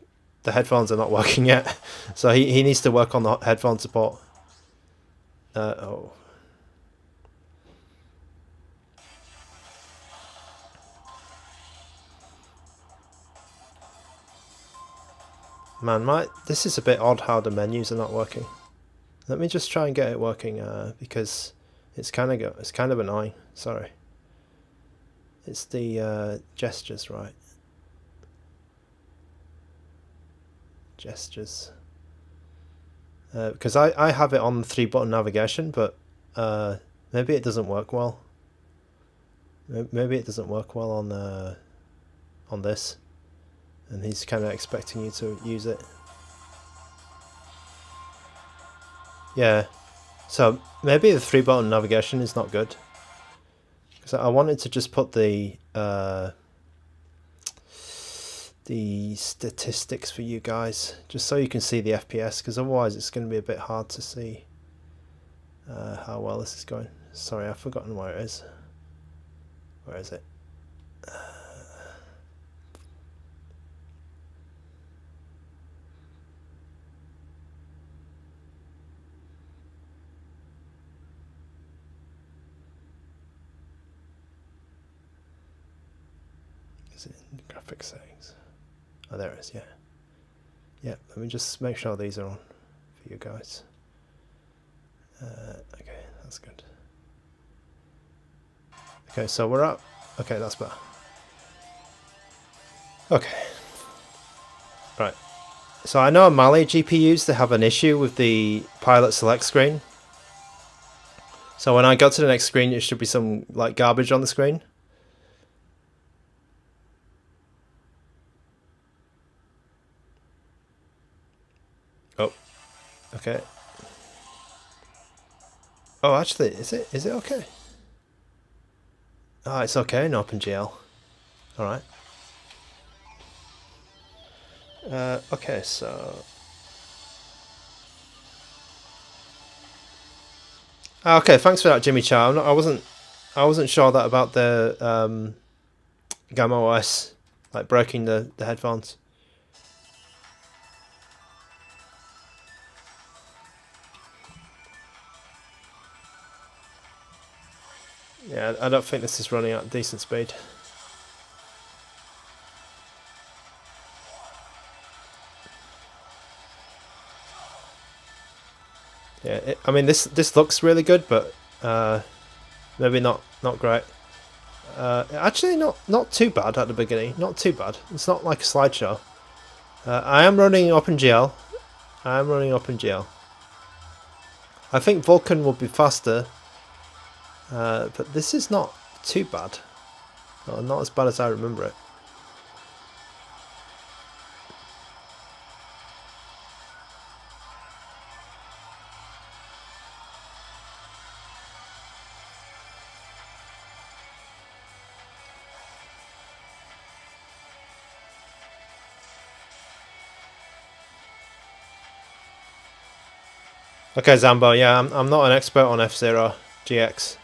headphones are not working yet, so he needs to work on the headphone support. Oh. Man, this is a bit odd how the menus are not working. Let me just try and get it working because it's kind of annoying. Sorry. It's the gestures, right? Gestures. Because I have it on 3-button navigation, but maybe it doesn't work well. Maybe it doesn't work well on this, and he's kind of expecting you to use it. Yeah, so maybe the 3-button navigation is not good. Because I wanted to just put the statistics for you guys, just so you can see the FPS, because otherwise it's going to be a bit hard to see how well this is going. Sorry, I've forgotten where it is. Where is it? Is it in graphics settings? Oh, there it is, yeah. Yeah, let me just make sure these are on for you guys. Okay, that's good. Okay, so we're up. Okay, that's better. Okay. Right. So I know on Mali GPUs they have an issue with the pilot select screen. So when I go to the next screen, it should be some like garbage on the screen. Oh. Okay. Oh, actually, is it okay? Oh, it's okay in OpenGL. Alright. Okay, so... Okay, thanks for that, Jimmy Chow. I wasn't sure that about the GammaOS, like breaking the headphones. Yeah, I don't think this is running at decent speed. Yeah, I mean this looks really good, but maybe not great. Actually, not too bad at the beginning. Not too bad. It's not like a slideshow. I am running OpenGL, I'm running OpenGL. I think Vulkan will be faster, but this is not too bad. No, not as bad as I remember it. Okay, Zambo. Yeah, I'm not an expert on F-Zero GX.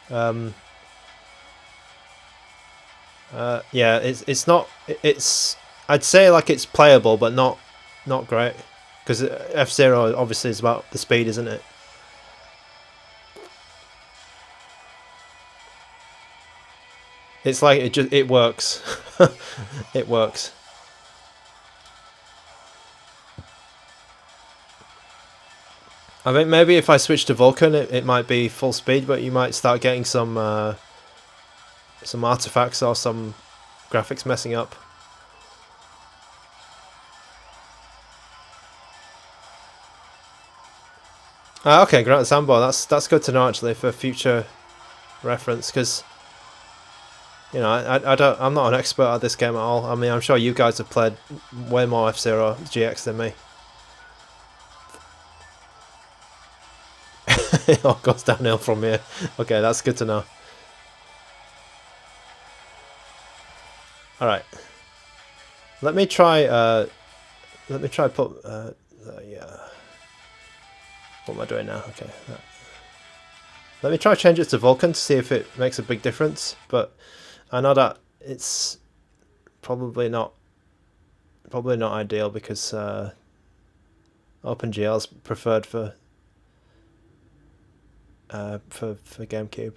Yeah, it's not. It's I'd say like it's playable, but not great, because F-Zero obviously is about the speed, isn't it? It's like it works. It works. I think maybe if I switch to Vulkan, it might be full speed, but you might start getting some artifacts or some graphics messing up. Okay, Grant Sambo. That's good to know actually for future reference, because you know I'm not an expert at this game at all. I mean, I'm sure you guys have played way more F-Zero GX than me. It all goes downhill from here. Okay, that's good to know. All right. Let me try. Put. Yeah. What am I doing now? Okay. Let me try change it to Vulkan to see if it makes a big difference. But I know that it's probably not ideal, because OpenGL is preferred for GameCube.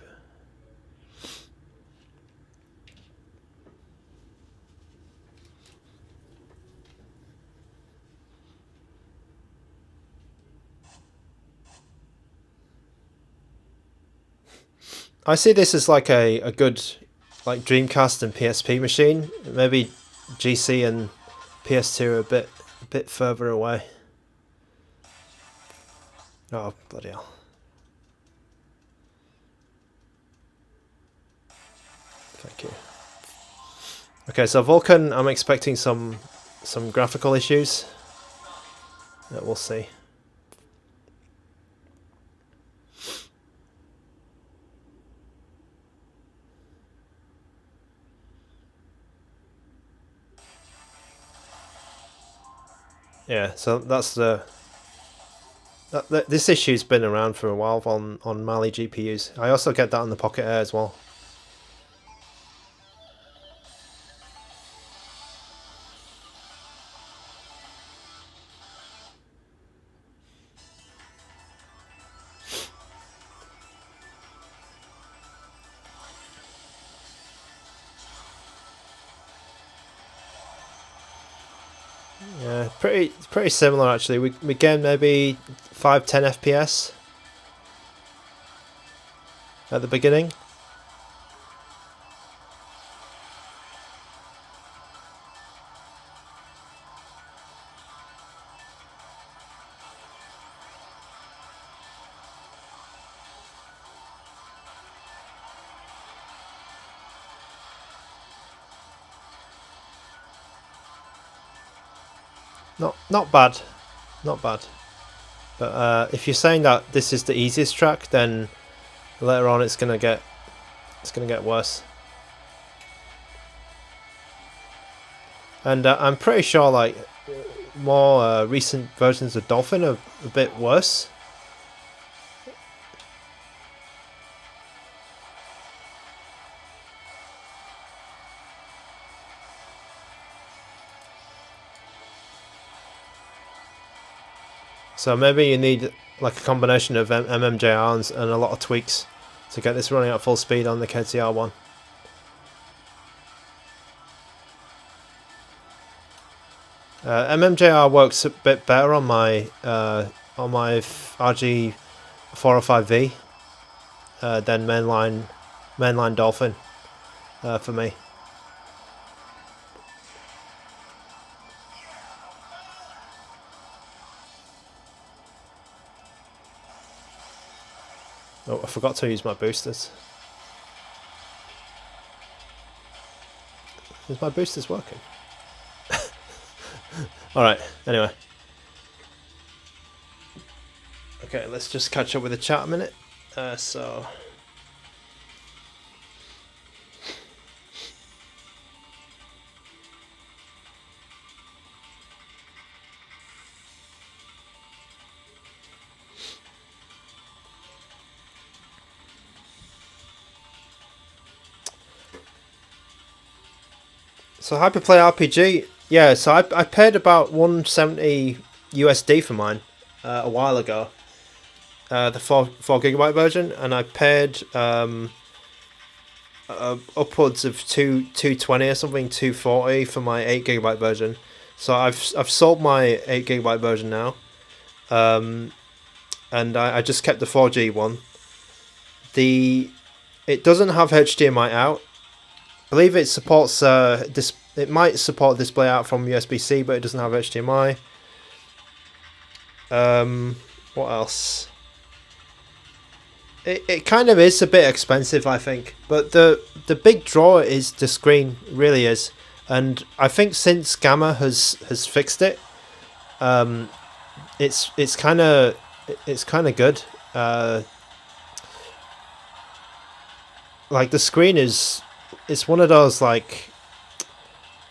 I see this as like a good like Dreamcast and PSP machine. Maybe GC and PS2 are a bit further away. Oh bloody hell. Thank you. Okay, so Vulkan, I'm expecting some graphical issues. We'll see. Yeah, so that's this issue's been around for a while on Mali GPUs. I also get that on the Pocket Air as well. Yeah, pretty similar actually. We gain maybe 5-10 FPS at the beginning. Not bad, not bad. But if you're saying that this is the easiest track, then later on it's gonna get worse. And I'm pretty sure like more recent versions of Dolphin are a bit worse. So maybe you need like a combination of MMJRs and a lot of tweaks to get this running at full speed on the KT-R1. MMJR works a bit better on my RG 405V than mainline Dolphin for me. Oh, I forgot to use my boosters. Is my boosters working? Alright, anyway. Okay, let's just catch up with the chat a minute. So Hyperplay RPG, yeah. So I paid about 170 USD for mine a while ago. The 4GB version, and I paid upwards of 220 or something, 240 for my 8GB version. So I've sold my 8GB version now, and I just kept the 4G one. It doesn't have HDMI out. I believe it supports it might support display out from USB-C, but it doesn't have HDMI. What else? It kind of is a bit expensive, I think, but the big draw is the screen, really is, and I think since Gamma has fixed it, it's kind of good. Like the screen is. It's one of those, like,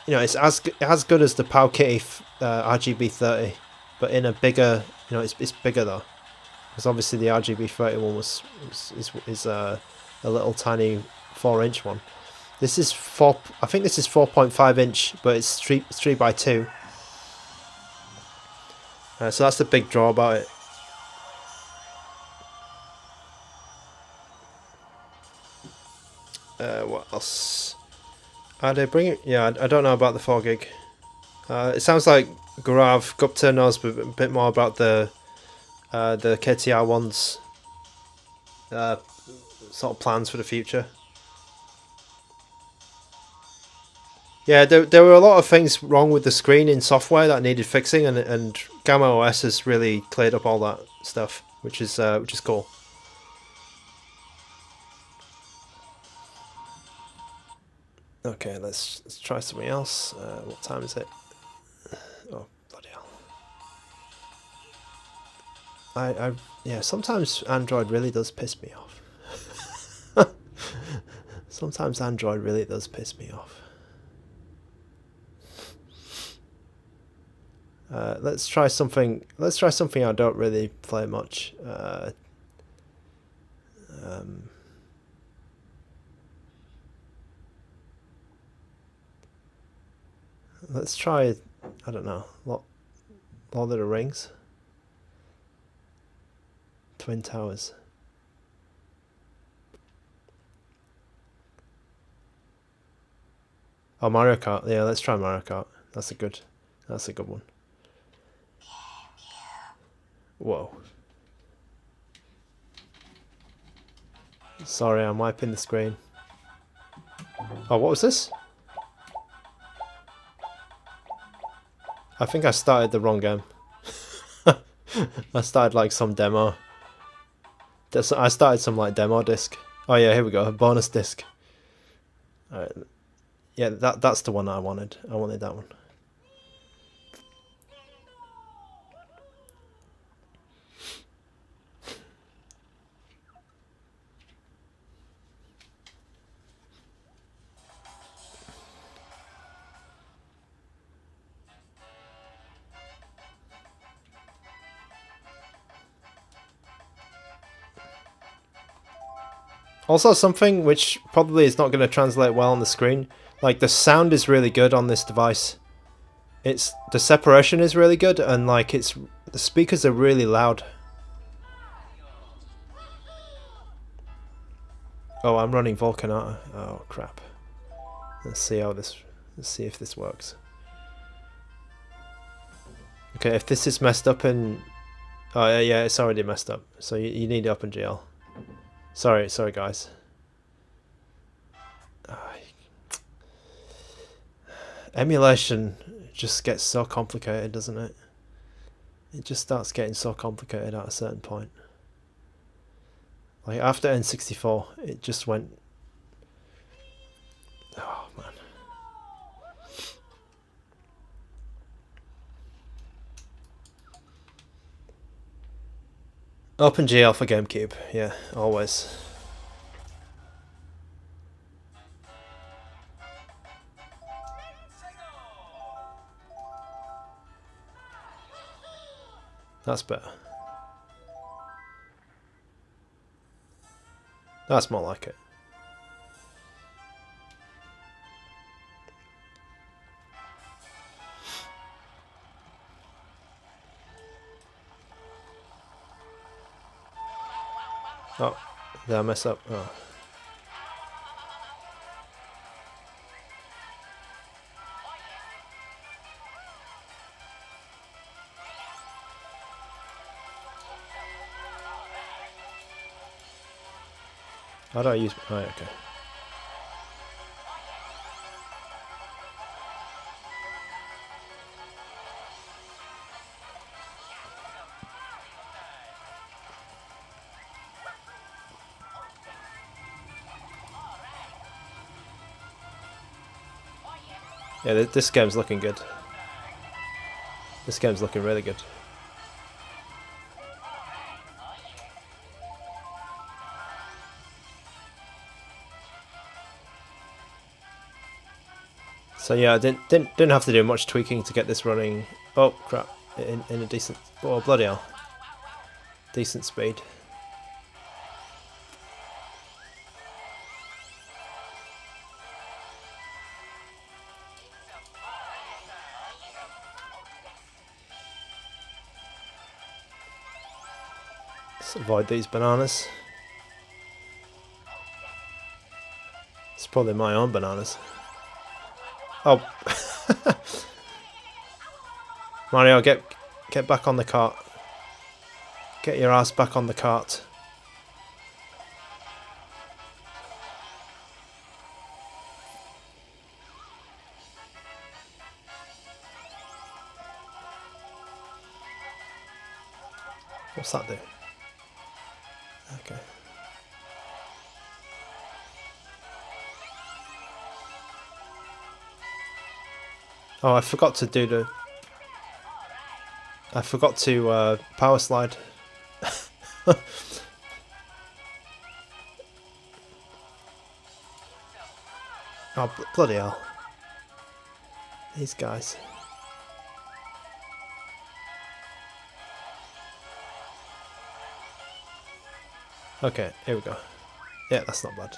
you know, it's as good as the PowerKitty RGB30, but in a bigger, you know, it's bigger though, because obviously the RGB30 one is a little tiny 4-inch one. This is I think this is 4.5 inch, but it's 3x2. So that's the big draw about it. What else? Are they bringing? Yeah, I don't know about the 4 gig. It sounds like Gaurav Gupta knows a bit more about the KT-R1's sort of plans for the future. Yeah, there were a lot of things wrong with the screen in software that needed fixing, and GammaOS has really cleared up all that stuff, which is cool. Okay, let's try something else. What time is it? Oh, bloody hell. Yeah, sometimes Android really does piss me off. Sometimes Android really does piss me off. Let's try something I don't really play much. Let's try, I don't know, Lord of the Rings. Twin Towers. Oh, Mario Kart. Yeah, let's try Mario Kart. That's a good one. Whoa. Sorry, I'm wiping the screen. Oh, what was this? I think I started the wrong game. I started like some demo. I started some like demo disc. Oh yeah, here we go, a bonus disc. Alright. Yeah, that's the one I wanted. I wanted that one. Also, something which probably is not going to translate well on the screen, like the sound is really good on this device. The separation is really good, and like the speakers are really loud. Oh, I'm running Vulkan, aren't I? Oh crap. Let's see if this works. Okay, if this is messed up in... Oh yeah, it's already messed up. So you need OpenGL. Sorry guys. Emulation just gets so complicated, doesn't it? It just starts getting so complicated at a certain point. Like after N64, it just went. Oh man. OpenGL for GameCube, yeah, always. That's better. That's more like it. Oh, did I mess up? Oh. How do I use... Oh, okay. Yeah, this game's looking good. This game's looking really good. So yeah, I didn't have to do much tweaking to get this running. Oh crap! In a decent. Oh bloody hell! Decent speed. Let's avoid these bananas. It's probably my own bananas. Oh, Mario, get back on the cart. Get your ass back on the cart. What's that do? Okay. Oh, I forgot to do the... I forgot to power slide. Oh, bloody hell. These guys. Okay, here we go. Yeah, that's not bad.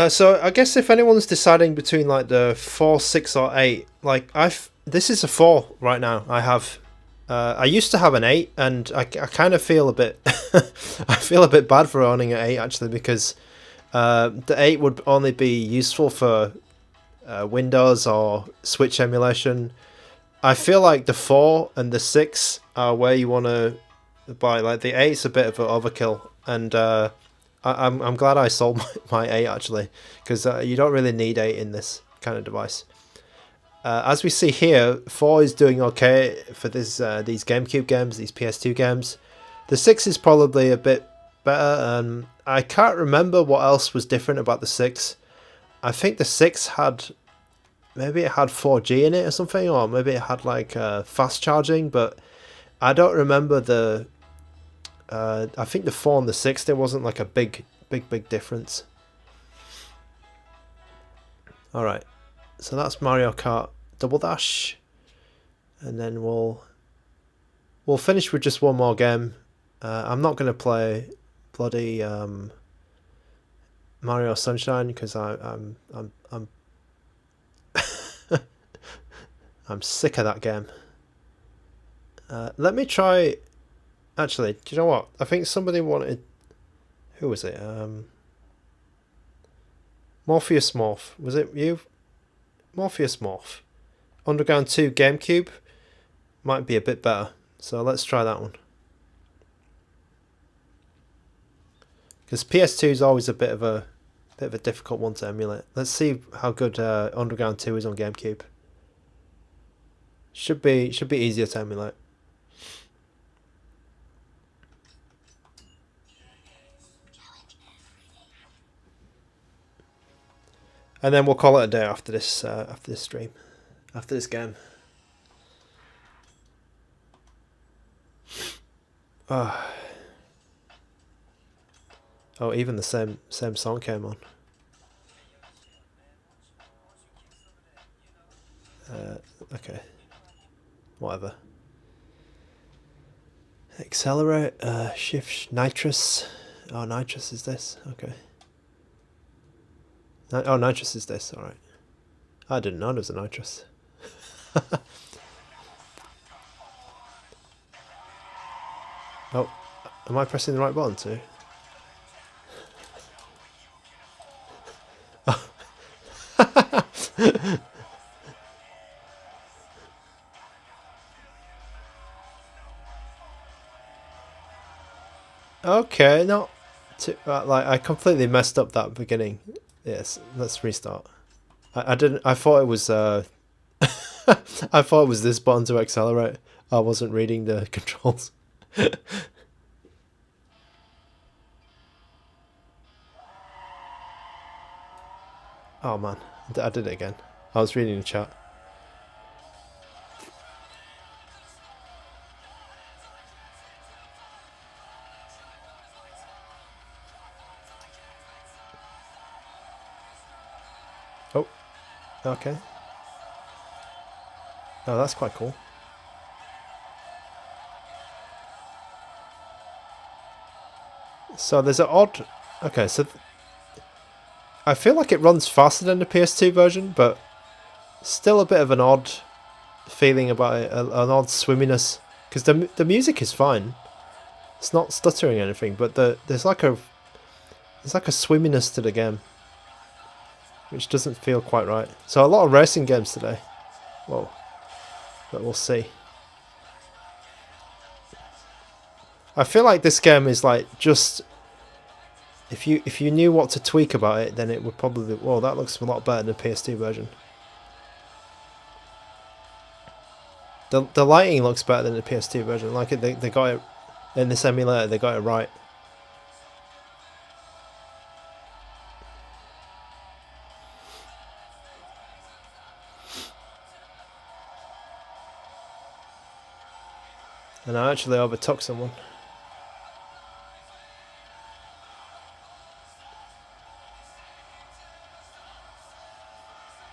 So I guess if anyone's deciding between like the 4, 6 or 8, like this is a 4 right now. I used to have an 8 and I kind of feel a bit I feel a bit bad for owning an 8 actually, because the 8 would only be useful for Windows or Switch emulation. I feel like the 4 and the 6 are where you want to buy. Like the 8's a bit of an overkill, and I'm glad I sold my 8 actually, because you don't really need 8 in this kind of device. As we see here, 4 is doing okay for these GameCube games, these PS2 games. The 6 is probably a bit better. I can't remember what else was different about the 6. I think the 6 had... maybe it had 4G in it or something, or maybe it had like fast charging, but I don't remember the... I think the 4 and the 6, there wasn't like a big difference. Alright, so that's Mario Kart Double Dash, and then we'll finish with just one more game. I'm not going to play bloody Mario Sunshine because I'm I'm sick of that game. Let me try... Actually, do you know what? I think somebody wanted... Who was it? Morpheus Morph. Was it you? Morpheus Morph. Underground 2 Gamecube might be a bit better. So let's try that one. Because PS2 is always a bit of a difficult one to emulate. Let's see how good Underground 2 is on GameCube. Should be easier to emulate. And then we'll call it a day after this stream, after this game. Oh, even the same song came on. Okay, whatever. Accelerate, shift, nitrous. Oh, nitrous is this. Okay. Oh, nitrous is this. All right. I didn't know there was a nitrous. Oh, am I pressing the right button too? Okay, not too, like I completely messed up that beginning. Yes, let's restart. I didn't. I thought it was. I thought it was this button to accelerate. I wasn't reading the controls. Oh man, I did it again. I was reading the chat. Oh, okay. Oh, that's quite cool. So there's an odd... Okay, so... I feel like it runs faster than the PS2 version, but still a bit of an odd feeling about it, an odd swimminess. Because the music is fine. It's not stuttering or anything, but there's like a swimminess to the game, which doesn't feel quite right. So a lot of racing games today. Whoa. But we'll see. I feel like this game is like just... If you knew what to tweak about it, then it would probably... Whoa, that looks a lot better than the PS2 version. The lighting looks better than the PS2 version. Like they got it in this emulator, they got it right. And I actually overtook someone.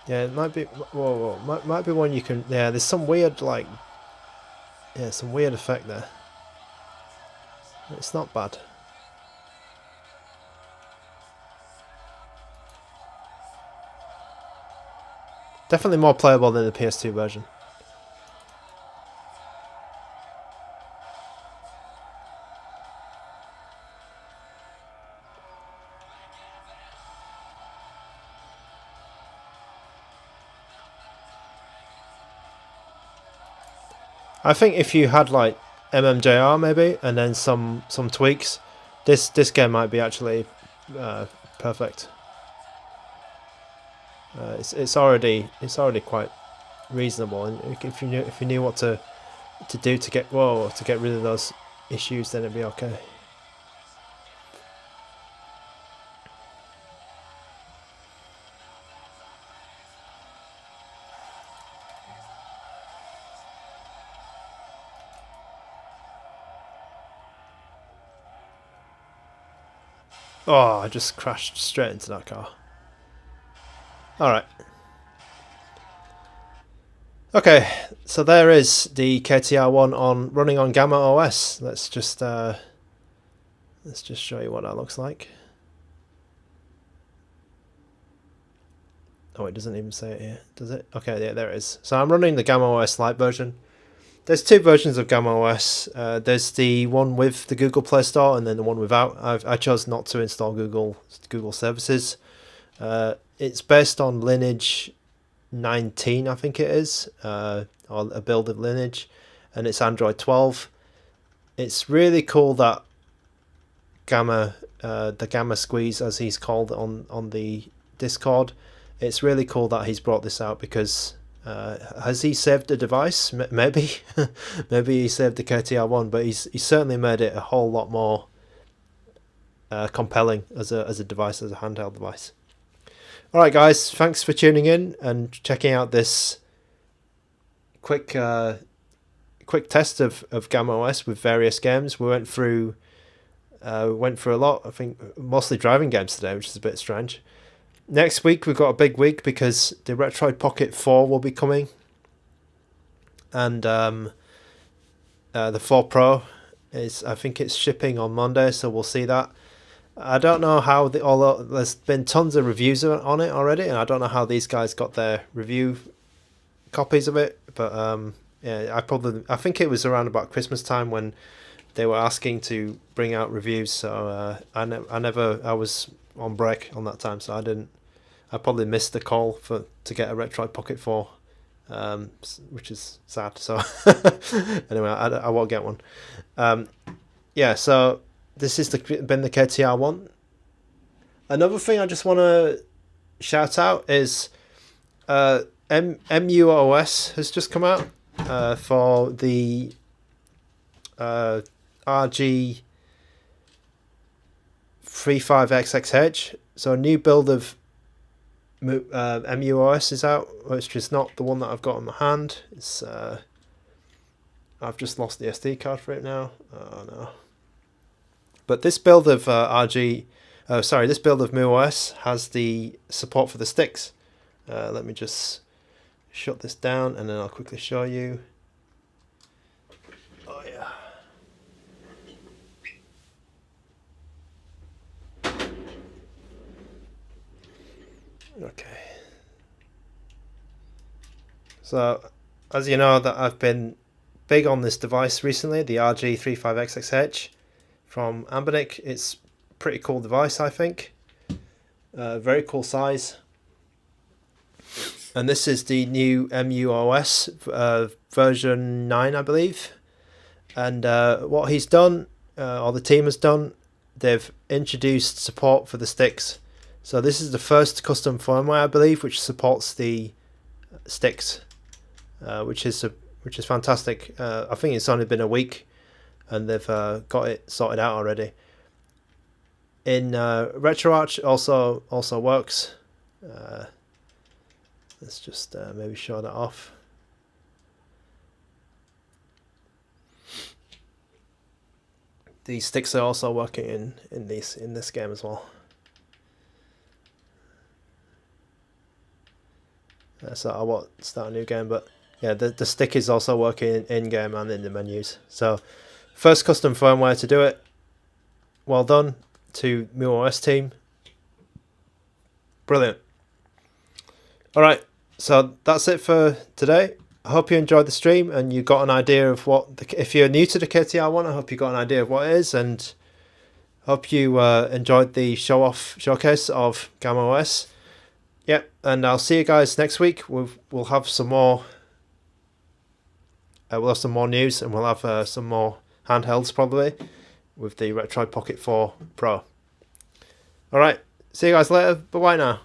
Yeah, it might be. Whoa. Might be one you can. Yeah, there's some weird like. Yeah, some weird effect there. It's not bad. Definitely more playable than the PS2 version. I think if you had like MMJR maybe, and then some tweaks, this game might be actually perfect. It's already quite reasonable, and if you knew what to do to get rid of those issues, then it'd be okay. Oh, I just crashed straight into that car. Alright. Okay, so there is the KT-R1 running on GammaOS. Let's just show you what that looks like. Oh, it doesn't even say it here, does it? Okay, yeah, there it is. So I'm running the GammaOS Lite version. There's two versions of GammaOS. There's the one with the Google Play Store and then the one without. I chose not to install Google services. It's based on Lineage 19, I think it is, or a build of Lineage, and it's Android 12. It's really cool that the Gamma Squeeze, as he's called on the Discord, it's really cool that he's brought this out, because has he saved a device? Maybe maybe he saved the KT-R1, but he's certainly made it a whole lot more compelling as a device, as a handheld device. Alright guys, thanks for tuning in and checking out this quick test of GammaOS with various games. We went through a lot, I think mostly driving games today, which is a bit strange. Next week we've got a big week because the Pocket 4 will be coming, and the 4 Pro is, I think it's shipping on Monday, so we'll see that. I don't know how although there's been tons of reviews on it already, and I don't know how these guys got their review copies of it, but yeah, I think it was around about Christmas time when they were asking to bring out reviews, so I was on break on that time, so I probably missed the call to get a Pocket 4, which is sad. So anyway, I won't get one. Yeah, so this has been the KT-R1. Another thing I just want to shout out is MUOS has just come out for the RG35XXH. So a new build of MUOS is out, which is not the one that I've got in my hand. It's I've just lost the SD card for it now. Oh no. But this build of this build of MUOS has the support for the sticks. Let me just shut this down and then I'll quickly show you. Oh yeah. Okay. So, as you know, that I've been big on this device recently, the RG35XXH from Anbernic. It's a pretty cool device, I think. Very cool size. And this is the new MUOS version 9, I believe. And what he's done, or the team has done, they've introduced support for the sticks. So this is the first custom firmware, I believe, which supports the sticks, which is fantastic. I think it's only been a week, and they've got it sorted out already. In RetroArch also works. Let's just maybe show that off. These sticks are also working in this game as well. So I won't start a new game, but yeah, the stick is also working in game and in the menus. So first custom firmware to do it. Well done to MUOS team. Brilliant. Alright, so that's it for today. I hope you enjoyed the stream and you got an idea of if you're new to the KT-R1, I hope you got an idea of what it is, and hope you enjoyed the showcase of GammaOS. Yep, and I'll see you guys next week. We'll have some more. We'll have some more news, and we'll have some more handhelds probably with the Pocket 4 Pro. All right, see you guys later. Bye bye now.